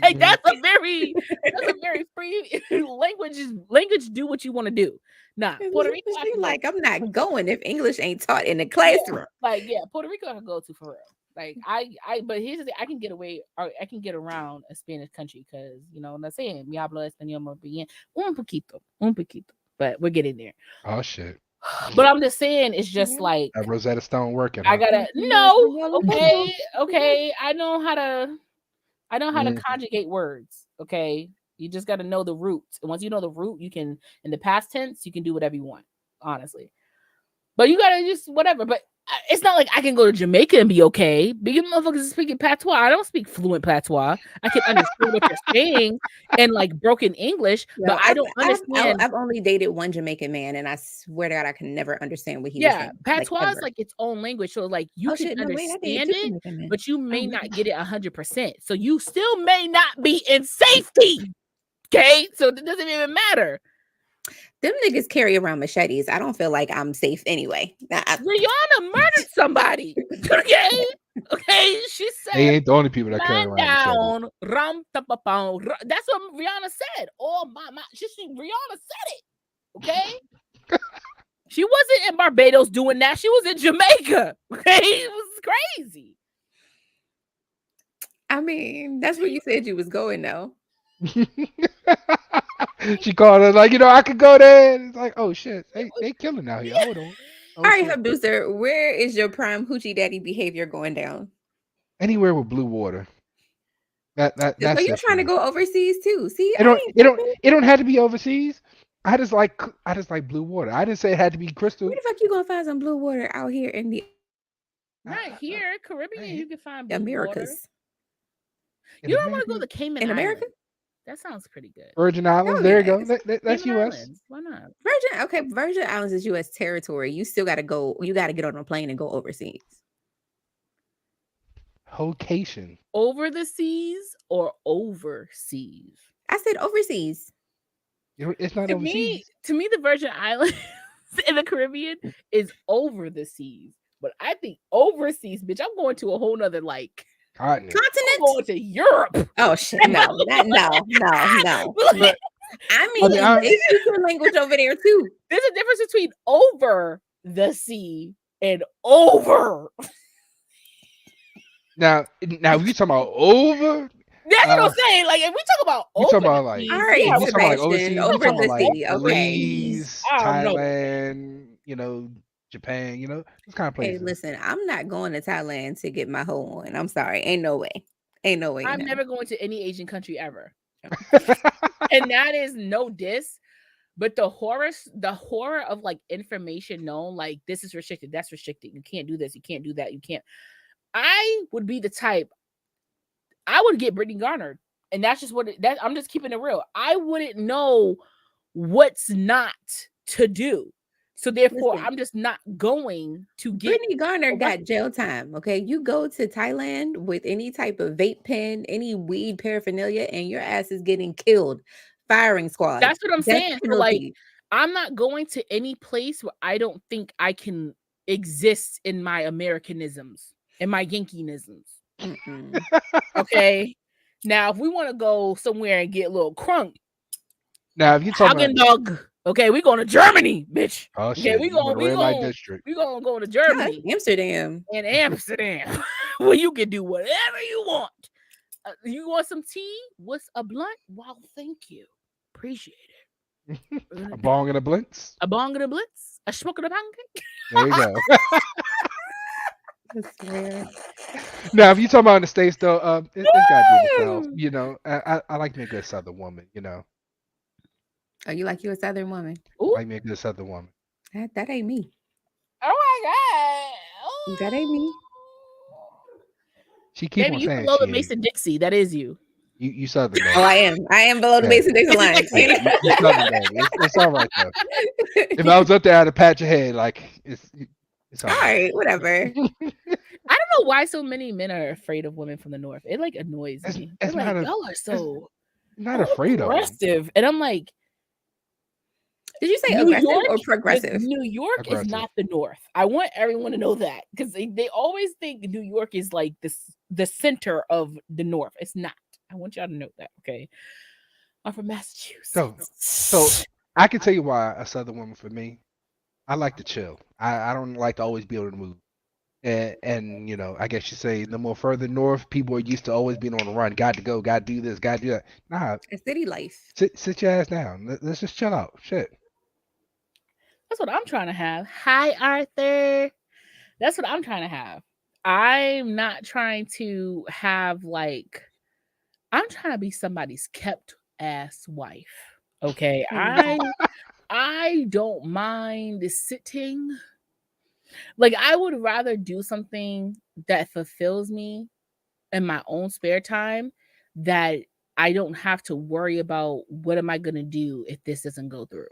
Like that's a very free language. Do what you want to do. Nah, Puerto Rico. Like I'm not going if English ain't taught in the classroom. Puerto Rico I can go to for real. Like but here's the thing, I can get away, or I can get around a Spanish country because I'm not saying me hablo español muy bien, un poquito, but we're getting there. Oh shit! But I'm just saying, it's just like that Rosetta Stone working. I gotta okay. I know how to conjugate words. Okay, you just got to know the roots, and once you know the root, you can in the past tense you can do whatever you want, honestly. But you gotta just whatever. But it's not like I can go to Jamaica and be okay. Big motherfuckers speaking patois. I don't speak fluent patois. I can understand what you're saying and like broken English, but I don't understand. I've only dated one Jamaican man, and I swear to God, I can never understand what he was saying. Patois is like its own language, so like you can understand it, but you may not get it 100%. So you still may not be in safety. Okay, so it doesn't even matter. Them niggas carry around machetes. I don't feel like I'm safe anyway. Rihanna murdered somebody. Okay. She said, they ain't the only people that carry man around down, rum, tapapao. That's what Rihanna said. Oh my, Rihanna said it. Okay. She wasn't in Barbados doing that. She was in Jamaica. Okay, it was crazy. I mean, that's where you said you was going, though. She called us like, I could go there. It's like, oh shit, they killing out here. Hold on. All right, Abducer, where is your prime hoochie daddy behavior going down? Anywhere with blue water. That's so you're trying to go overseas too. See, it don't have to be overseas. I just like blue water. I didn't say it had to be crystal. Where the fuck you gonna find some blue water out here in the Not here, Caribbean, you can find blue Americas? Water. You don't want to go to Cayman in America? Islands. That sounds pretty good. Virgin Islands, there you go. That's Cayman U.S. Islands. Why not? Virgin Islands is U.S. territory. You still got to go. You got to get on a plane and go overseas. Hocation. Over the seas or overseas? I said overseas. It's not overseas. To me, the Virgin Islands in the Caribbean is over the seas. But I think overseas, bitch, I'm going to a whole nother continent. I'm going to Europe. Oh shit! No. I mean, they speak your language over there too. There's a difference between over the sea and over. Now, if you talking about over, that's what I'm saying. Like, if we talk about over, talking about like, all right, we talking like overseas, over the sea, like Belize, Thailand, Japan, this kind of places. Hey, listen, I'm not going to Thailand to get my hoe on. I'm sorry, ain't no way. I'm never going to any Asian country ever, and that is no diss. But the horror of like information known, like this is restricted, that's restricted. You can't do this, you can't do that, you can't. I would be the type. I would get Brittany garnered, and that's just I'm just keeping it real. I wouldn't know what's not to do, so therefore I'm just not going to get. Brittany Garner got jail time. Okay, you go to Thailand with any type of vape pen, any weed paraphernalia, and your ass is getting killed. Firing squad. That's what I'm saying. So, like, I'm not going to any place where I don't think I can exist in my Americanisms and my Yankeeisms. Okay. Now, if we want to go somewhere and get a little crunk, now if you talking dog, okay, we going to Germany, bitch. Oh okay, shit, we going go to Germany, Amsterdam, where you can do whatever you want. You want some tea? What's a blunt? Wow, thank you. Appreciate it. A bong and a blintz. A bong and a blitz. A smoke and a pancake. There you go. Now, if you talking about in the States, though, it's got to be the South. I like me a good Southern woman. Oh, you like you a Southern woman? Ooh. Like me a good Southern woman. That ain't me. Oh my god. Ooh. That ain't me. She keep on saying you below the Mason Dixie. That is you. You Southern. Oh, I am below the Mason Dixie line. You Southern, baby. It's all right though. If I was up there, I'd have pat your head like it's all right. Whatever. I don't know why so many men are afraid of women from the North. It like annoys me. It's like, y'all are so not afraid of aggressive, and I'm like, did you say aggressive or progressive? New York is not the North. I want everyone to know that because they always think New York is like the center of the North. It's not. I want y'all to know that, okay? I'm from Massachusetts. So I can tell you why a Southern woman for me. I like to chill. I don't like to always be able to move. And I guess you say the more further north, people are used to always being on the run. Got to go, got to do this, got to do that. Nah. A city life. Sit your ass down. Let's just chill out. Shit. That's what I'm trying to have. Hi, Arthur. That's what I'm trying to have. I'm not trying to have I'm trying to be somebody's kept ass wife. Okay. I don't mind sitting. I would rather do something that fulfills me in my own spare time that I don't have to worry about what am I going to do if this doesn't go through.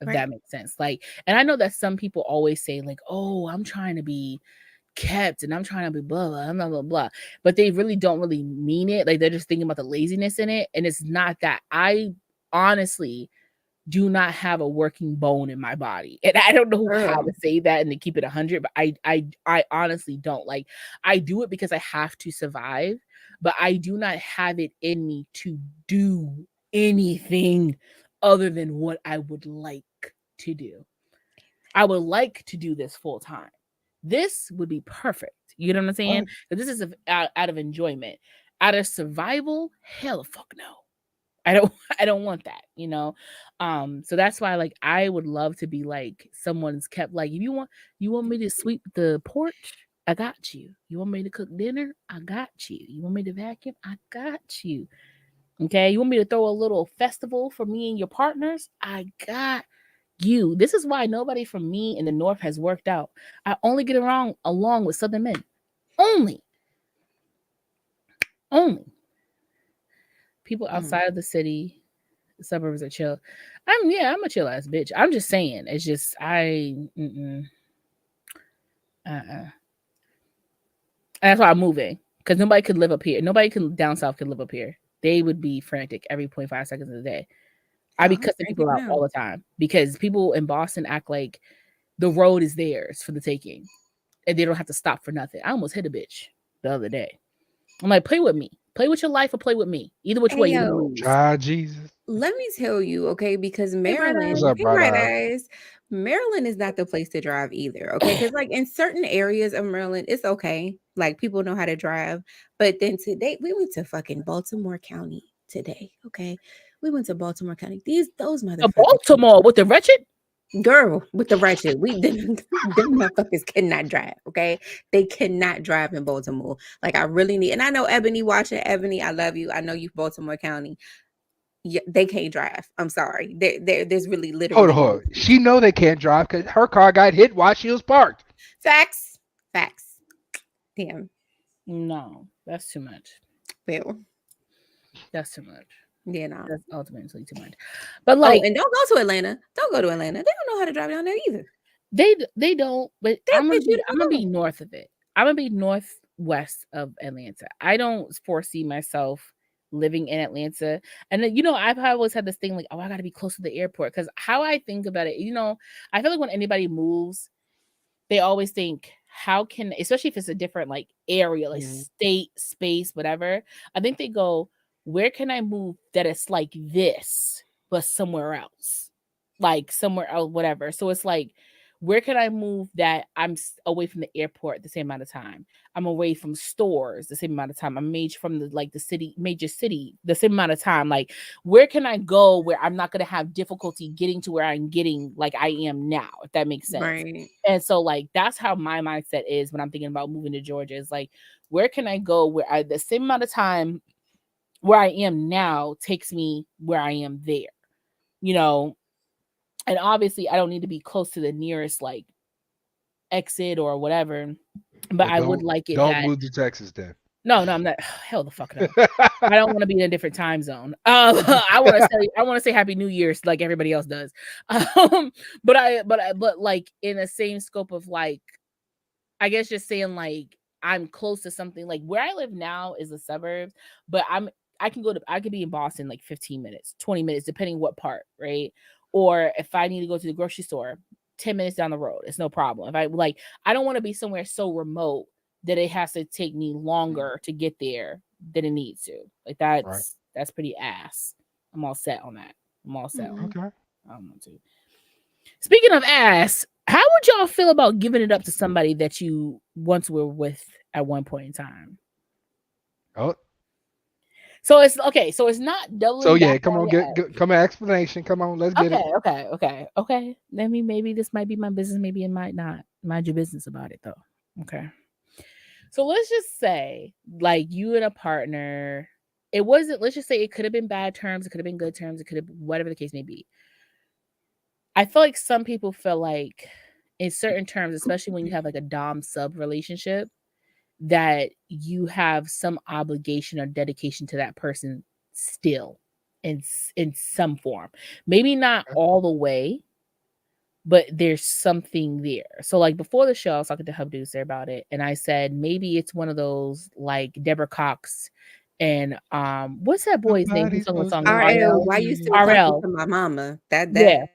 If that makes sense. And I know that some people always say oh, I'm trying to be kept and I'm trying to be blah, blah, blah, blah, blah. But they really don't really mean it. They're just thinking about the laziness in it. And it's not that. I honestly do not have a working bone in my body. And I don't know how to say that and to keep it 100, but I honestly don't. Like, I do it because I have to survive, but I do not have it in me to do anything other than what I would like to do. I would like to do this full time. This would be perfect. You know what I'm saying? Because this is out of enjoyment. Out of survival, hell the fuck no. I don't want that, you know. So that's why, like, I would love to be like someone's kept, like, if you want me to sweep the porch, I got you. You want me to cook dinner? I got you. You want me to vacuum? I got you. Okay. You want me to throw a little festival for me and your partners? I got you. This is why nobody from me in the North has worked out. I only get along with Southern men. Only. People outside of the city, the suburbs are chill. I'm a chill ass bitch. I'm just saying. It's just And that's why I'm moving. Because nobody could live up here. Nobody down south could live up here. They would be frantic every 0.5 seconds of the day. I be cussing people out all the time because people in Boston act like the road is theirs for the taking and they don't have to stop for nothing. I almost hit a bitch the other day. I'm like, play with me. Play with your life or play with me. Either which way you lose. Jesus. Let me tell you, okay, because Maryland, Maryland is not the place to drive either, okay? Because like in certain areas of Maryland, it's okay. Like people know how to drive. But then today, we went to fucking Baltimore County today, okay? We went to Baltimore County. Those motherfuckers. Baltimore with the wretched? Girl, with the wretched. Them motherfuckers cannot drive, okay? They cannot drive in Baltimore. Like I really need, and I know Ebony watching. Ebony, I love you. I know you Baltimore County. Yeah, they can't drive. I'm sorry. There's really literally. Hold on. She know they can't drive because her car got hit while she was parked. Facts. Damn. No, that's too much. Well, that's too much. Yeah, no. That's ultimately too much. But like, and don't go to Atlanta. Don't go to Atlanta. They don't know how to drive down there either. They don't. But I'm gonna be north of it. I'm gonna be northwest of Atlanta. I don't foresee myself living in Atlanta. And then, I've always had this thing like, oh, I got to be close to the airport. Because how I think about it, I feel like when anybody moves, they always think, how can, especially if it's a different like area, like state, space, whatever. I think they go, where can I move that it's like this, but somewhere else? Like somewhere else, whatever. So it's like, where can I move that I'm away from the airport the same amount of time? I'm away from stores the same amount of time. I'm from the major city the same amount of time. Like, where can I go where I'm not going to have difficulty getting to where I'm getting like I am now, if that makes sense. Right. And so like, that's how my mindset is when I'm thinking about moving to Georgia. Is like, where can I go where the same amount of time where I am now takes me where I am there, And obviously, I don't need to be close to the nearest like exit or whatever, but I would like it. Don't move to Texas, then. No, I'm not. Hell the fuck no. I don't want to be in a different time zone. I want to say Happy New Year's like everybody else does. But like in the same scope of like, I guess just saying like I'm close to something. Like where I live now is the suburbs, but I could be in Boston like 15 minutes, 20 minutes, depending what part, right? Or if I need to go to the grocery store, 10 minutes down the road, it's no problem. If I don't want to be somewhere so remote that it has to take me longer to get there than it needs to. Like that's pretty ass. I'm all set on that. I'm all set. Okay. I don't want to. Speaking of ass, how would y'all feel about giving it up to somebody that you once were with at one point in time? Oh. So it's okay. So it's not doubling. So yeah, come on, come on, explanation. Come on, let's get it. Okay. Maybe this might be my business. Maybe it might not. Mind your business about it though. Okay. So let's just say, like, you and a partner. It wasn't. Let's just say it could have been bad terms. It could have been good terms. It could have whatever the case may be. I feel like some people feel like in certain terms, especially when you have like a dom sub relationship, that you have some obligation or dedication to that person still in some form. Maybe not all the way, but there's something there. So like before the show, I was talking to Hubducer about it, and I said maybe it's one of those like Deborah Cox And what's that boy's name who sung the song? RL. Why you still talking RL. to my mama? Yeah.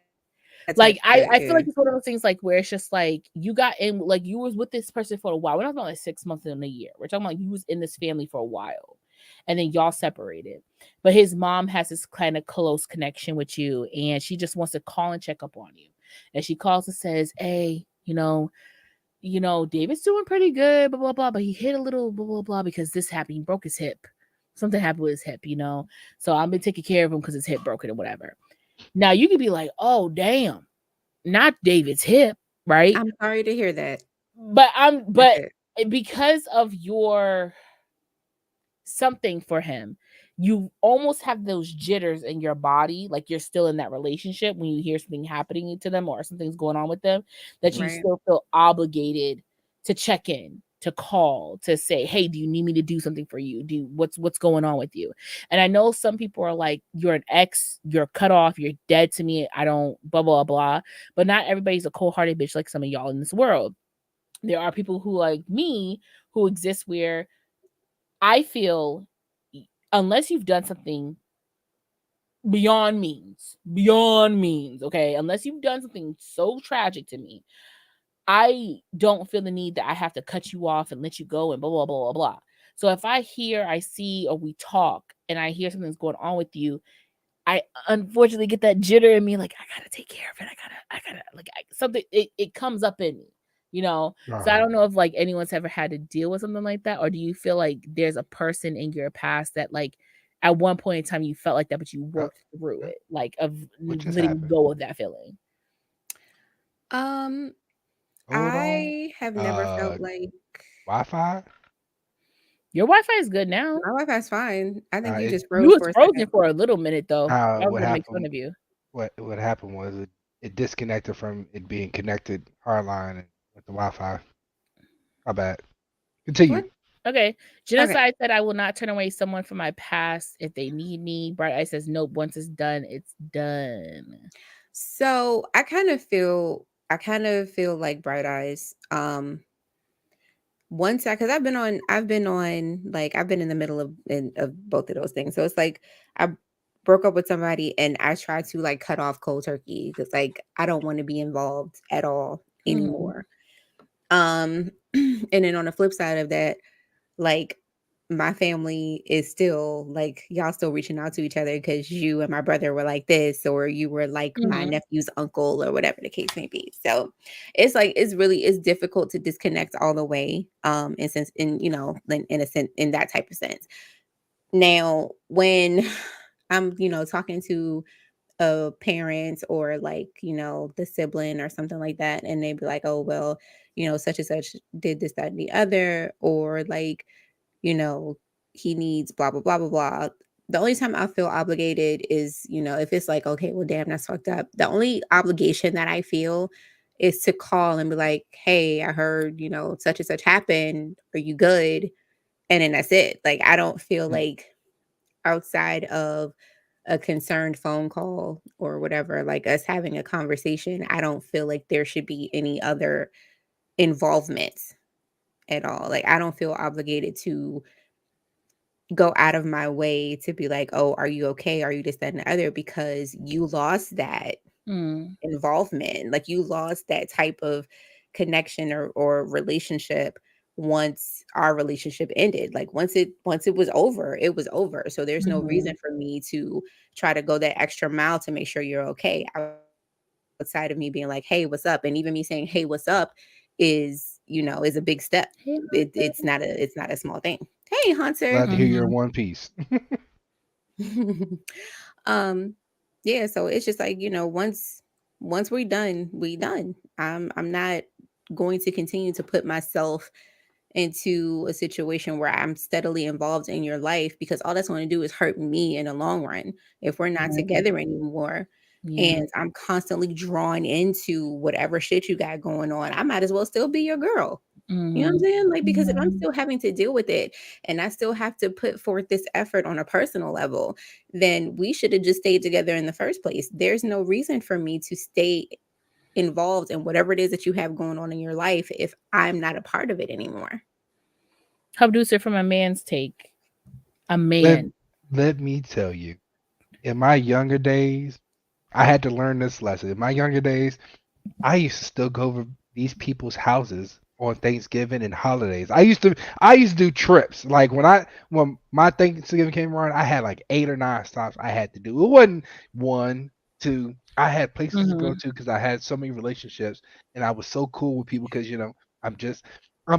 That's Like I feel yeah. like it's one of those things like where it's just like you got in, like you was with this person for a while. We're not talking about like 6 months in a year. We're talking about you was in this family for a while, and then y'all separated. But his mom has this kind of close connection with you, and she just wants to call and check up on you. And she calls and says, "Hey, David's doing pretty good, blah blah blah, but he hit a little blah blah blah because this happened. He broke his hip. Something happened with his hip, So I've been taking care of him because his hip broken and whatever." Now you could be like, "Oh damn, not David's hip, right?" I'm sorry to hear that. But because of your something for him, you almost have those jitters in your body, like you're still in that relationship when you hear something happening to them or something's going on with them, that you still feel obligated to check in, to call, to say, "Hey, do you need me to do something for you? What's going on with you?" And I know some people are like, "You're an ex, you're cut off, you're dead to me, I don't blah blah blah," but not everybody's a cold-hearted bitch like some of y'all in this world. There are people who, like me, who exist where I feel unless you've done something beyond means, okay? Unless you've done something so tragic to me, I don't feel the need that I have to cut you off and let you go and blah, blah, blah, blah, blah. So if I see, or we talk and I hear something's going on with you, I unfortunately get that jitter in me, like, I gotta take care of it. I gotta, like, something, it comes up in me. So I don't know if like anyone's ever had to deal with something like that, or do you feel like there's a person in your past that like at one point in time you felt like that, but you worked through it, like of letting go of that feeling? I have never felt like Wi-Fi. Your Wi-Fi is good now. My Wi-Fi's fine. I think you just You froze was for a frozen second. for a little minute though. I was What gonna make fun happened? of you. What happened was it disconnected from it being connected hardline and with the Wi-Fi. My bad. Continue. What? Okay. Genocide said, "I will not turn away someone from my past if they need me." Bright Eye says, "Nope. Once it's done, it's done." So I kind of feel like Bright Eyes. Because I've been in the middle of both of those things. So it's like I broke up with somebody and I tried to like cut off cold turkey because like I don't want to be involved at all anymore. And then on the flip side of that, like my family is still like y'all still reaching out to each other because you and my brother were like this, or you were like my nephew's uncle, or whatever the case may be. So it's like it's difficult to disconnect all the way, in a sense, in that type of sense. Now when I'm talking to a parent or like the sibling or something like that, and they'd be like, "Oh well, such and such did this, that, and the other," or like he needs blah, blah, blah, blah, blah. The only time I feel obligated is, if it's like, okay, well, damn, that's fucked up. The only obligation that I feel is to call and be like, "Hey, I heard, such and such happened. Are you good?" And then that's it. Like, I don't feel like outside of a concerned phone call or whatever, like us having a conversation, I don't feel like there should be any other involvement at all. Like, I don't feel obligated to go out of my way to be like, "Oh, are you okay? Are you this, that, and the other?" Because you lost that involvement. Like you lost that type of connection or relationship once our relationship ended. Like once it was over, it was over. So there's no reason for me to try to go that extra mile to make sure you're okay. Outside of me being like, "Hey, what's up?" And even me saying, "Hey, what's up?" is a big step. It's not a small thing. Hey, Hunter. Glad to hear you're in one piece. Yeah, so it's just like, once we're done, we done. I'm not going to continue to put myself into a situation where I'm steadily involved in your life, because all that's going to do is hurt me in the long run if we're not together anymore. And I'm constantly drawn into whatever shit you got going on. I might as well still be your girl. You know what I'm saying? Like, because if I'm still having to deal with it and I still have to put forth this effort on a personal level, then we should have just stayed together in the first place. There's no reason for me to stay involved in whatever it is that you have going on in your life if I'm not a part of it anymore. Producer, from a man's take, A man. Let me tell you, in my younger days, I had to learn this lesson. In my younger days, I used to still go over these people's houses on Thanksgiving and holidays. I used to do trips. Like when my Thanksgiving came around, I had like 8 or 9 stops I had to do. It wasn't one, two. I had places to go to because I had so many relationships and I was so cool with people because I'm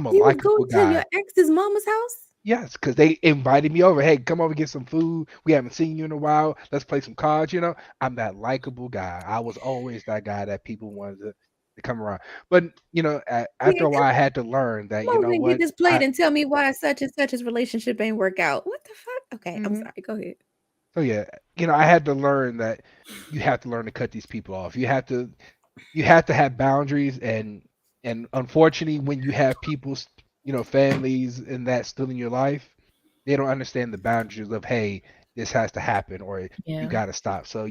a You was likable going to guy. your ex's mama's house? Yes, because they invited me over. Hey, come over get some food. We haven't seen you in a while. Let's play some cards. I'm that likable guy. I was always that guy that people wanted to come around. But Yeah, after a while, I had to learn that come over and get what this plate and tell me why such and such's relationship ain't work out. What the fuck? Okay, I'm Mhm. sorry. Go ahead. So yeah, I had to learn that you have to learn to cut these people off. You have to have boundaries and unfortunately when you have people's families and that still in your life, they don't understand the boundaries of, hey, this has to happen or you Yeah. got to stop. So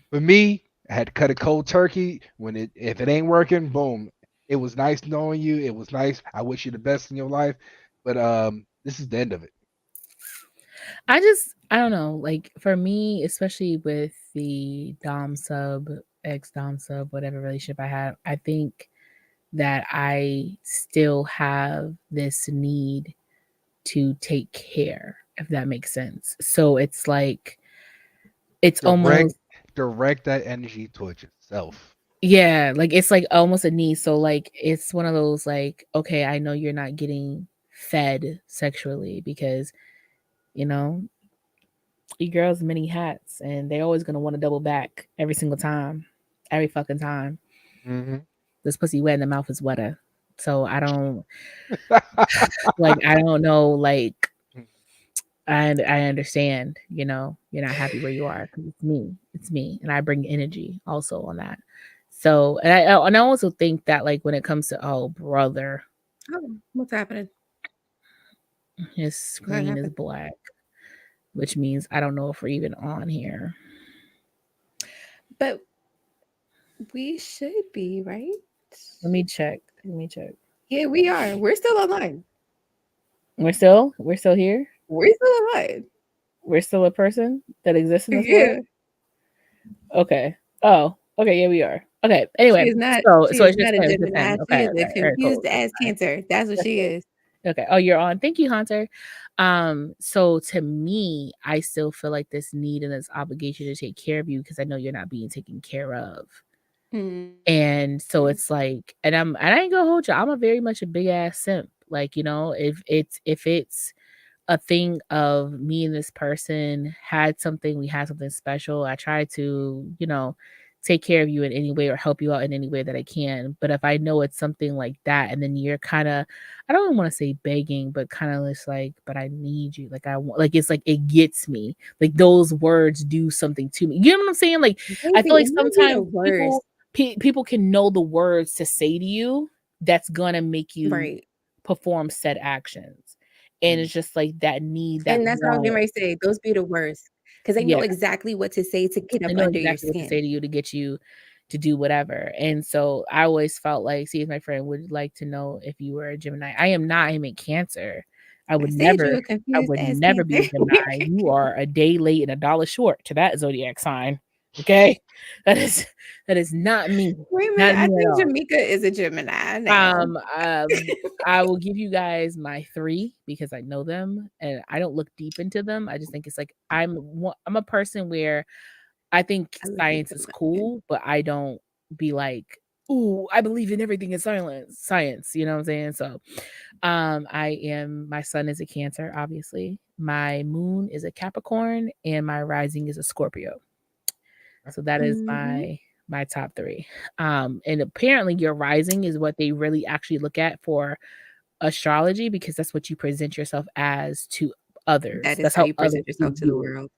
for me, I had to cut a cold turkey when if it ain't working, boom. It was nice knowing you. It was nice. I wish you the best in your life, but this is the end of it. I don't know, like for me, especially with the Dom sub, ex Dom sub, whatever relationship I have, I think that I still have this need to take care, if that makes sense. So it's like, it's Direct almost, direct that energy towards yourself. yeah, like it's like almost a need. So like it's one of those like, okay, I know you're not getting fed sexually because, you know, you girls many hats and they're always gonna want to double back every single time. Every fucking time. Hmm. This pussy wet and the mouth is wetter. So I don't like I don't know, like I understand, you're not happy where you are because it's me. It's me. And I bring energy also on that. So and I also think that like when it comes to oh brother, Oh, what's happening? his What screen is happened? black, which means I don't know if we're even on here. But we should be, right? Let me check. Let me check. Yeah, we are. We're still online. We're still here. We're still online. We're still a person that exists in this world. Yeah. Okay. Oh, okay. Yeah, we are. Okay. She Anyway, is not she so is it's just not a him. It's just Gemini. him. She Okay. is a Okay. All right. Cool. confused ass Cancer. That's what That's she cool. is. Okay. Oh, you're on. Thank you, Hunter. So to me, I still feel like this need and this obligation to take care of you because I know you're not being taken care of. Mm. And so it's like, and I ain't gonna hold you. I'm a very much a big ass simp. Like, if it's a thing of me and this person we had something special. I try to, take care of you in any way or help you out in any way that I can. But if I know it's something like that, and then you're kind of, I don't want to say begging, but kind of just like, but I need you. Like I want, like it's like it gets me. Like those words do something to me. You know what I'm saying? Like I feel Baby, like it might be the sometimes worst. people can know the words to say to you that's gonna make you Right. perform said actions. And it's just like that need, that And that's what I was getting want. ready to say. Those be the worst. Because they know Yeah, exactly what to say to get I up know under your exactly what to say skin. to you to get you to do whatever. And so I always felt like, see, if my friend would like to know if you were a Gemini. I am not. I'm a Cancer. I I would said you never, a I confused would ass never be a Cancer. Gemini. You are a day late and a dollar short to that zodiac sign. Okay, that is not me. Wait a minute. Not I me at think all. Jamaica is a Gemini now. I will give you guys my 3 because I know them and I don't look deep into them. I just think it's like I'm a person where I think I look science into is mine. cool, but I don't be like, "Ooh, I believe in everything in science." You know what I'm saying? So, my sun is a Cancer, obviously. My moon is a Capricorn, and my rising is a Scorpio. So that is Mhm. my top 3. And apparently your rising is what they really actually look at for astrology because that's what you present yourself as to others. That is That's how how you others present see yourself to the you. world.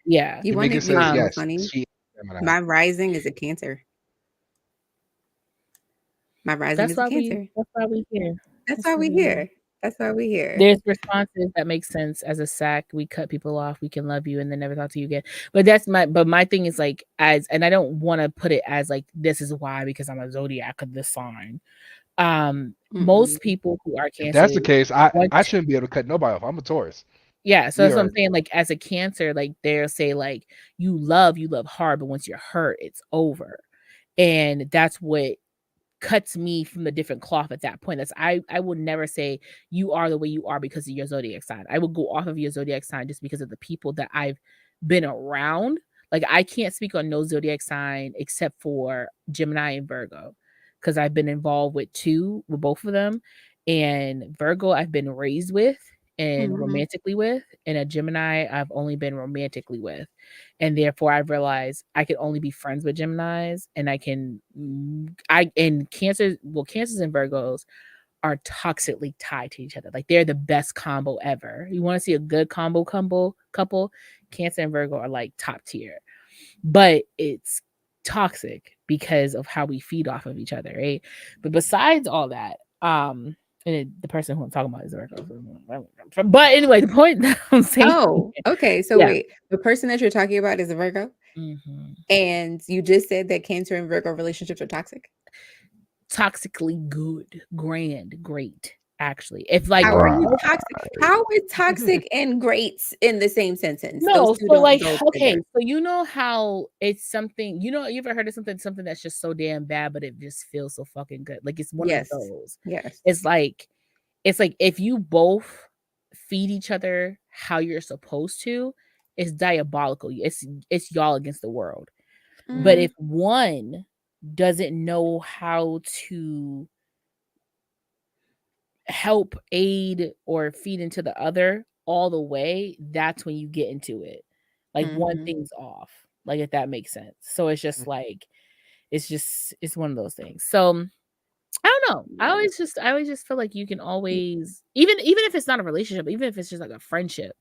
Yeah. You Jamaica wanna says know Um, what's yes. funny? She is Gemini. My rising is a Cancer. My rising is a Cancer. that's why we here. That's That's why why we we here. here. That's why we here. There's responses that make sense as a sack. We cut people off. We can love you and then never talk to you again. But my thing is like and I don't want to put it as like this is why because I'm a zodiac of this sign. Mm-mm. Most people who are If that's Cancer the case, I want I shouldn't be able to cut nobody off. I'm a Taurus. Yeah, so that's what I'm saying. Like as a Cancer, like they'll say like you love hard, but once you're hurt, it's over. And that's what cuts me from the different cloth at that point. That's I would never say you are the way you are because of your zodiac sign. I would go off of your zodiac sign just because of the people that I've been around. Like I can't speak on no zodiac sign except for Gemini and Virgo because I've been involved with both of them. And Virgo I've been raised with and romantically with, and a Gemini I've only been romantically with. And therefore I've realized I can only be friends with Geminis, and Cancers and Virgos are toxically tied to each other. Like they're the best combo ever. You want to see a good couple, Cancer and Virgo are like top tier. But it's toxic because of how we feed off of each other, right? But besides all that, and the person who I'm talking about is Virgo. But anyway, the point that I'm saying. Oh, okay. So wait, the person that you're talking about is a Virgo, and you just said that Cancer and Virgo relationships are toxic. Toxically good, grand, great. Actually, if like how are you toxic? How is toxic and great in the same sentence? No, so like okay, so you know how it's something, you ever heard of something that's just so damn bad, but it just feels so fucking good. Like it's one of those. Yes. It's like if you both feed each other how you're supposed to, it's diabolical. It's y'all against the world. But if one doesn't know how to help, aid, or feed into the other all the way, that's when you get into it. Like one thing's off. Like if that makes sense. So it's just like it's one of those things. So I don't know. I always just feel like you can always even if it's not a relationship, even if it's just like a friendship.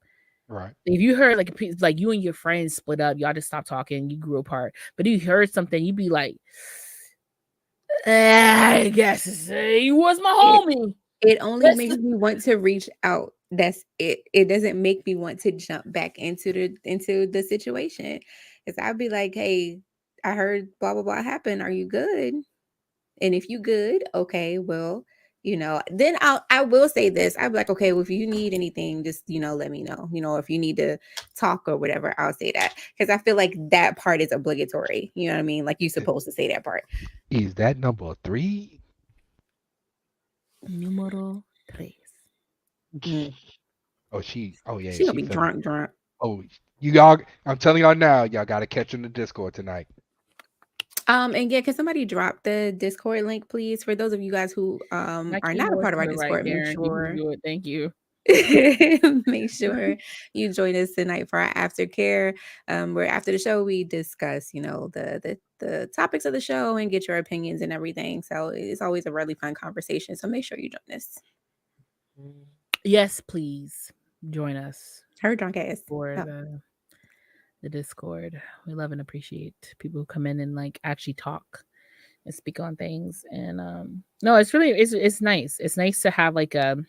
Right. If you heard like you and your friends split up, y'all just stopped talking, you grew apart. But if you heard something, you'd be like, I guess he was my homie. It only makes me want to reach out. That's it. It doesn't make me want to jump back into the situation. Because I'd be like, hey, I heard blah blah blah happen. Are you good? And if you good, okay, well, then I will say this. I'll be like, okay, well, if you need anything, just let me know. If you need to talk or whatever, I'll say that. Because I feel like that part is obligatory. You know what I mean? Like you're supposed to say that part. Is that number 3? Numero 3. Oh, she gonna be drunk. Oh, y'all, I'm telling y'all now, y'all gotta catch in the Discord tonight. And yeah, can somebody drop the Discord link, please? For those of you guys who are not a part of our Discord, make sure. You thank you. Make sure you join us tonight for our aftercare. Where after the show we discuss, the topics of the show and get your opinions and everything. So it's always a really fun conversation. So make sure you join us. Yes, please join us. Her drunk ass for the Discord. We love and appreciate people who come in and like actually talk and speak on things. And no, it's really it's nice. It's nice to have like a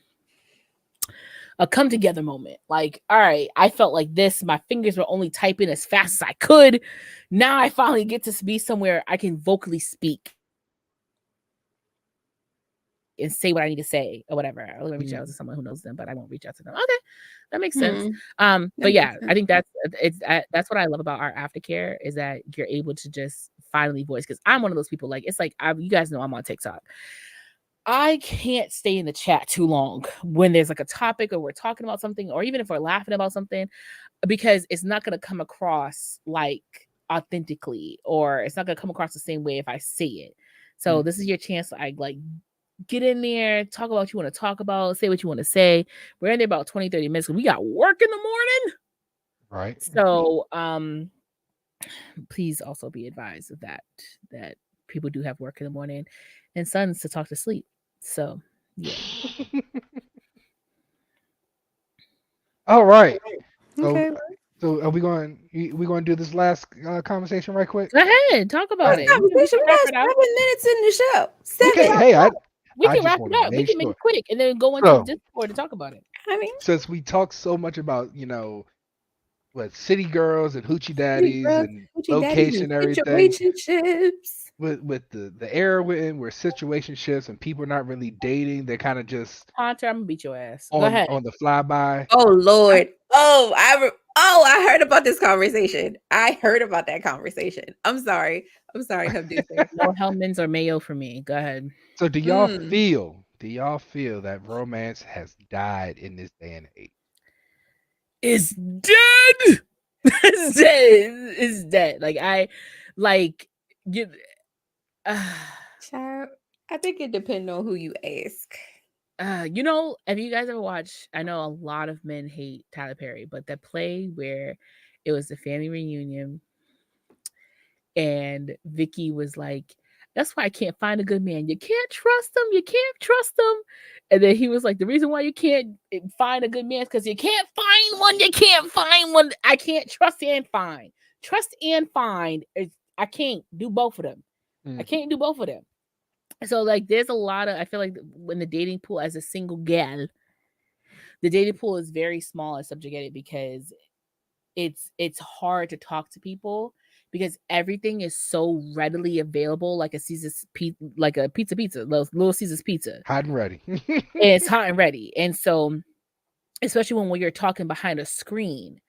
come together moment. Like, all right, I felt like this. My fingers were only typing as fast as I could. Now I finally get to be somewhere I can vocally speak and say what I need to say or whatever. I'll reach out to someone who knows them, but I won't reach out to them. Okay, that makes sense. But yeah, I think that's what I love about our aftercare is that you're able to just finally voice. Because I'm one of those people. Like it's like you guys know I'm on TikTok. I can't stay in the chat too long when there's like a topic or we're talking about something, or even if we're laughing about something, because it's not going to come across like authentically, or it's not going to come across the same way if I say it. So this is your chance to like get in there, talk about what you want to talk about, say what you want to say. We're in there about 20, 30 minutes because we got work in the morning. Right. So please also be advised of that people do have work in the morning and sons to talk to sleep. So yeah. All right. Okay. So are we going to do this last conversation right quick? Go ahead, talk about it. We got 7 minutes in the show. 7. We can wrap it up. We can make it quick and then go into the Discord to talk about it. I mean, since we talk so much about city girls and hoochie daddies and location and everything, situationships. With the era we're in, where situationships and people are not really dating, they're kind of just Hunter, I'm gonna beat your ass. on, Go ahead. on the flyby. Oh Lord. I heard about this conversation. I heard about that conversation. I'm sorry, Hubducer. No Hellmans or mayo for me. Go ahead. So do y'all feel that romance has died in this day and age? Is dead. It's dead. It's dead. Child, I think it depends on who you ask. You know, have you guys ever watched? I know a lot of men hate Tyler Perry, but the play where it was the family reunion and Vicky was like, "That's why I can't find a good man. You can't trust them. You can't trust them." And then he was like, "The reason why you can't find a good man is because you can't find one. You can't find one. I can't trust and find. Trust and find. I can't do both of them. I can't do both of them." So like there's a lot of, I feel like when the dating pool as a single gal, the dating pool is very small and subjugated because it's hard to talk to people because everything is so readily available, like a pizza, Little Caesar's pizza. Hot and ready. And it's hot and ready. And so especially when you're talking behind a screen,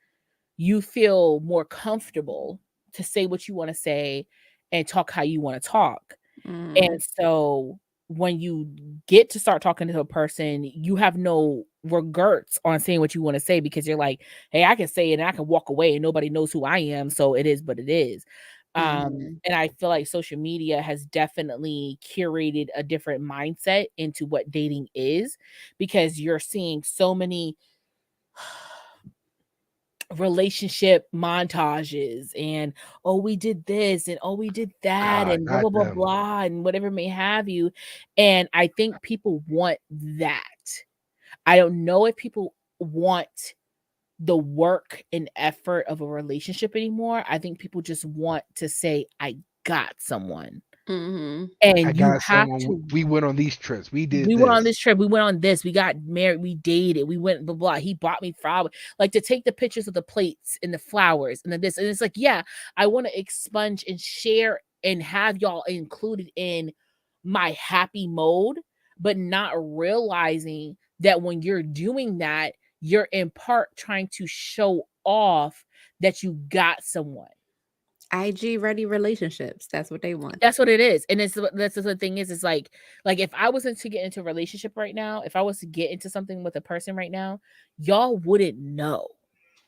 you feel more comfortable to say what you want to say and talk how you want to talk. And so when you get to start talking to a person, you have no regrets on saying what you want to say because you're like, hey, I can say it and I can walk away and nobody knows who I am. So it is what it is. And I feel like social media has definitely curated a different mindset into what dating is because you're seeing so many relationship montages and we did this and we did that and blah blah blah blah and whatever may have you, and I think people want that. I don't know if people want the work and effort of a relationship anymore. I think people just want to say I got someone. And I got someone. We went on these trips. We went on this trip. We went on this. We got married. We dated. We went blah blah. He bought me flowers. Like to take the pictures of the plates and the flowers and then this. And it's like, yeah, I want to expunge and share and have y'all included in my happy mode, but not realizing that when you're doing that, you're in part trying to show off that you got someone. IG ready relationships. That's what they want. That's what it is. And that's the thing is, it's like if I was to get into a relationship right now, if I was to get into something with a person right now, y'all wouldn't know.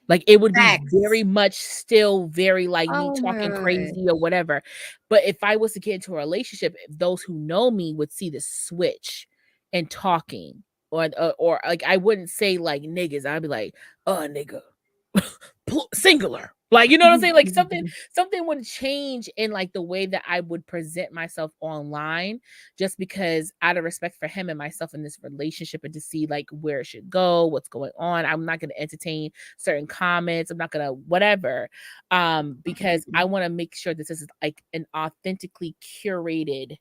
Like it would be very much still very like me talking crazy or whatever. But if I was to get into a relationship, those who know me would see the switch and talking or like I wouldn't say like niggas. I'd be like, nigga, singular. Like, you know what I'm saying? Like something would change in like the way that I would present myself online just because out of respect for him and myself in this relationship and to see like where it should go, what's going on. I'm not going to entertain certain comments. I'm not going to whatever. Because I want to make sure this is like an authentically curated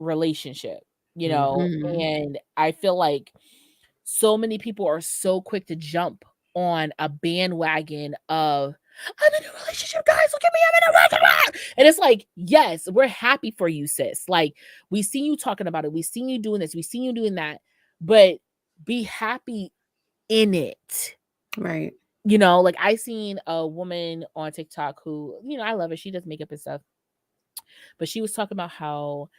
relationship, you know? And I feel like so many people are so quick to jump on a bandwagon of I'm in a relationship, guys. Look at me, I'm in a relationship. And it's like, yes, we're happy for you, sis. Like, we see you talking about it. We seen you doing this. We seen you doing that. But be happy in it. Right. You know, like I seen a woman on TikTok who, you know, I love her. She does makeup and stuff. But she was talking about how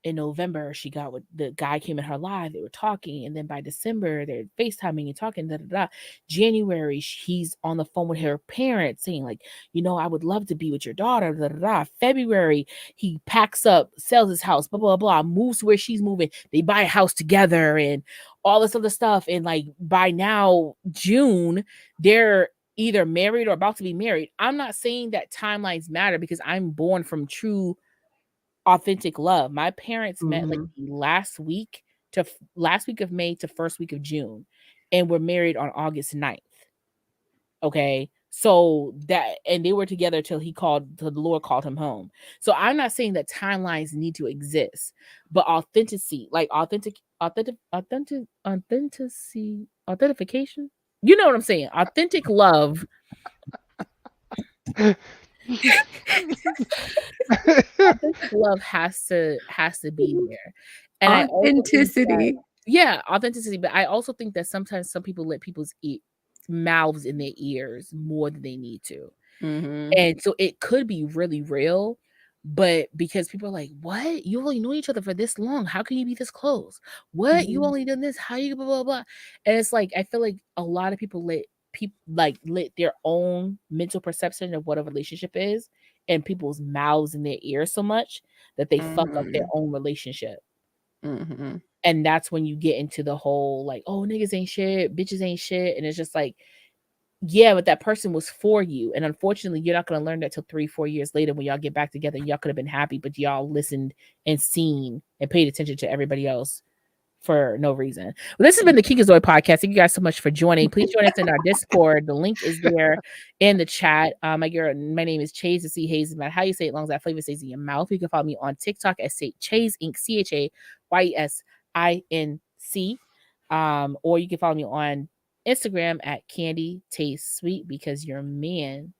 in November, she got with the guy came in her live. They were talking, and then by December, they're FaceTiming and talking. Da, da, da. January, he's on the phone with her parents, saying like, you know, I would love to be with your daughter. Da, da, da. February, he packs up, sells his house, blah blah blah, moves to where she's moving. They buy a house together and all this other stuff. And like by now, June, they're either married or about to be married. I'm not saying that timelines matter because I'm born from true authentic love. My parents met like last week of May to first week of June and were married on August 9th. Okay. So that, and they were together till the Lord called him home. So I'm not saying that timelines need to exist, but authentication. You know what I'm saying? Authentic love. Love has to be there, and authenticity. Authenticity. But I also think that sometimes some people let people's mouths in their ears more than they need to. Mm-hmm. And so it could be really real, but because people are like, what? You only know each other for this long. How can you be this close? What? You only done this? How you blah blah blah? And it's like I feel like a lot of people let their own mental perception of what a relationship is in people's mouths and their ears so much that they fuck up their own relationship. Mm-hmm. And that's when you get into the whole like, oh, niggas ain't shit, bitches ain't shit. And it's just like, yeah, but that person was for you. And unfortunately, you're not going to learn that till 3-4 years later when y'all get back together. Y'all could have been happy, but y'all listened and seen and paid attention to everybody else for no reason. Well, this has been the Kikazoid podcast. Thank you guys so much for joining. Please join us in our Discord. The link is there in the chat. My name is Chase. C Hayes. No matter how you say it, as long as that flavor stays in your mouth. You can follow me on TikTok at Chase Inc. CHAYESINC. Or you can follow me on Instagram at Candy Taste Sweet, because your man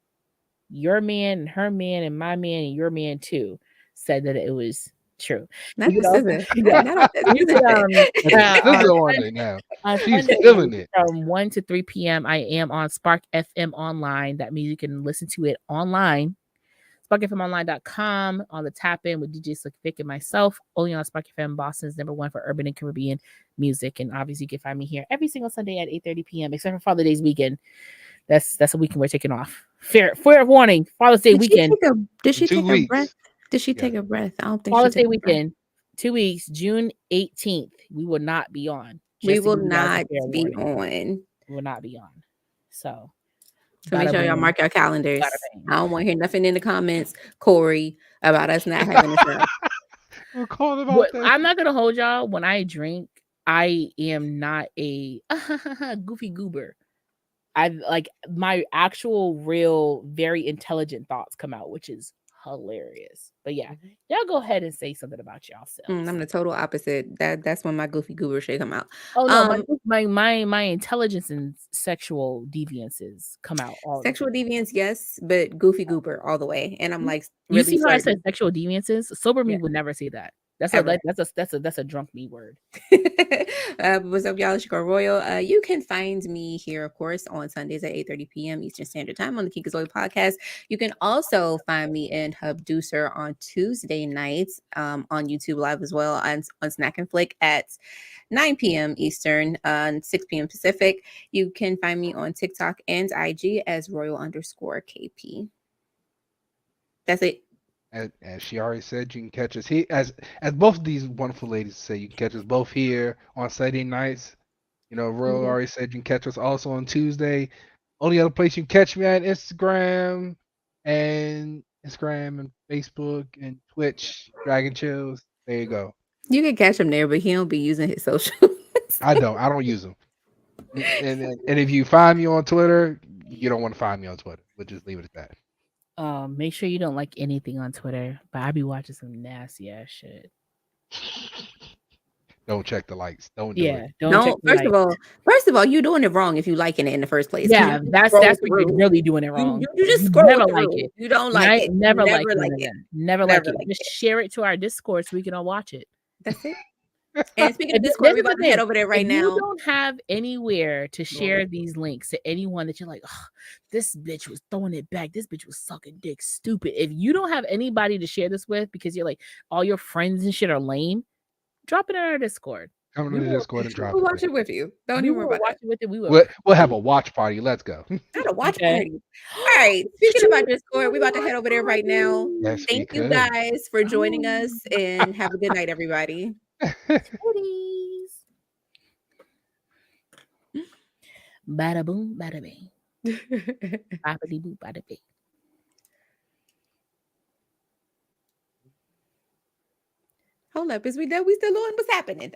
and her man and my man and your man too said that it was true. Not You the know? scissor. Yeah. Not the You could, Scissor on it now. She's Sunday feeling it. from 1 to 3 p.m. I am on Spark FM Online. That means you can listen to it online. SparkFMOnline.com on the tap in with DJ Slick Vic and myself, only on Spark FM, Boston's #1 for urban and Caribbean music. And obviously, you can find me here every single Sunday at 8:30 p.m. except for Father's Day's weekend. That's a weekend we're taking off. Fair warning, Father's Day weekend. Did she take a breath? Did she Yeah. take a breath? I don't think Father's she Day took a breath. weekend, 2 weeks, June 18th. We will not be on. We will not be on. We will not be on. So make sure y'all mark your calendars. I don't want to hear nothing in the comments, Corey, about us not having a show. We're calling about that. I'm not gonna hold y'all. When I drink, I am not a goofy goober. I like my actual, real, very intelligent thoughts come out, which is hilarious. But yeah, y'all go ahead and say something about yourselves. I'm the total opposite. That's when my goofy goober shit come out. Oh no, my intelligence and sexual deviances come out. All sexual deviance, yes, but goofy goober all the way. And I'm like, you really see how I said sexual deviances? Sober me would never say that. That's a drunk me word. What's up, y'all? It's your girl Royal. You can find me here, of course, on Sundays at 8:30 p.m. Eastern Standard Time on the Kikazoid podcast. You can also find me in Hubducer on Tuesday nights on YouTube Live as well, on Snack and Flick at 9 p.m. Eastern, 6 p.m. Pacific. You can find me on TikTok and IG as Royal_KP. That's it. As she already said, you can catch us here. As both of these wonderful ladies say, you can catch us both here on Saturday nights. You know, Royal already said you can catch us also on Tuesday. Only other place you can catch me at Instagram and Facebook and Twitch, Dragon Chills. There you go. You can catch him there, but he don't be using his socials. I don't use them. And if you find me on Twitter, you don't want to find me on Twitter. We'll just leave it at that. Make sure you don't like anything on Twitter, but I be watching some nasty ass shit. Don't check the likes. Don't do it. Don't. First of all, you're doing it wrong if you liking it in the first place. Yeah, that's what you're really doing it wrong. You just scroll never through. Like it. You don't like it. Never like it. Never like it. Like just share it to our Discord so we can all watch it. That's it. And speaking of Discord, we're about to head over there right now. You don't have anywhere to share these links to anyone that you're like, oh, this bitch was throwing it back. This bitch was sucking dick. Stupid. If you don't have anybody to share this with because you're like, all your friends and shit are lame, drop it in our Discord. Come to the Discord and drop it. We'll watch it with you. Don't even worry about it. We'll have a watch party. Let's go. Not a watch party. All right. Speaking about Discord, we're about to head over there right now. Yes, Thank you guys for joining us, and have a good night, everybody. Bada boom, bada bing. Boppity boop, bada bing. Hold up, is we done? We still on? What's happening?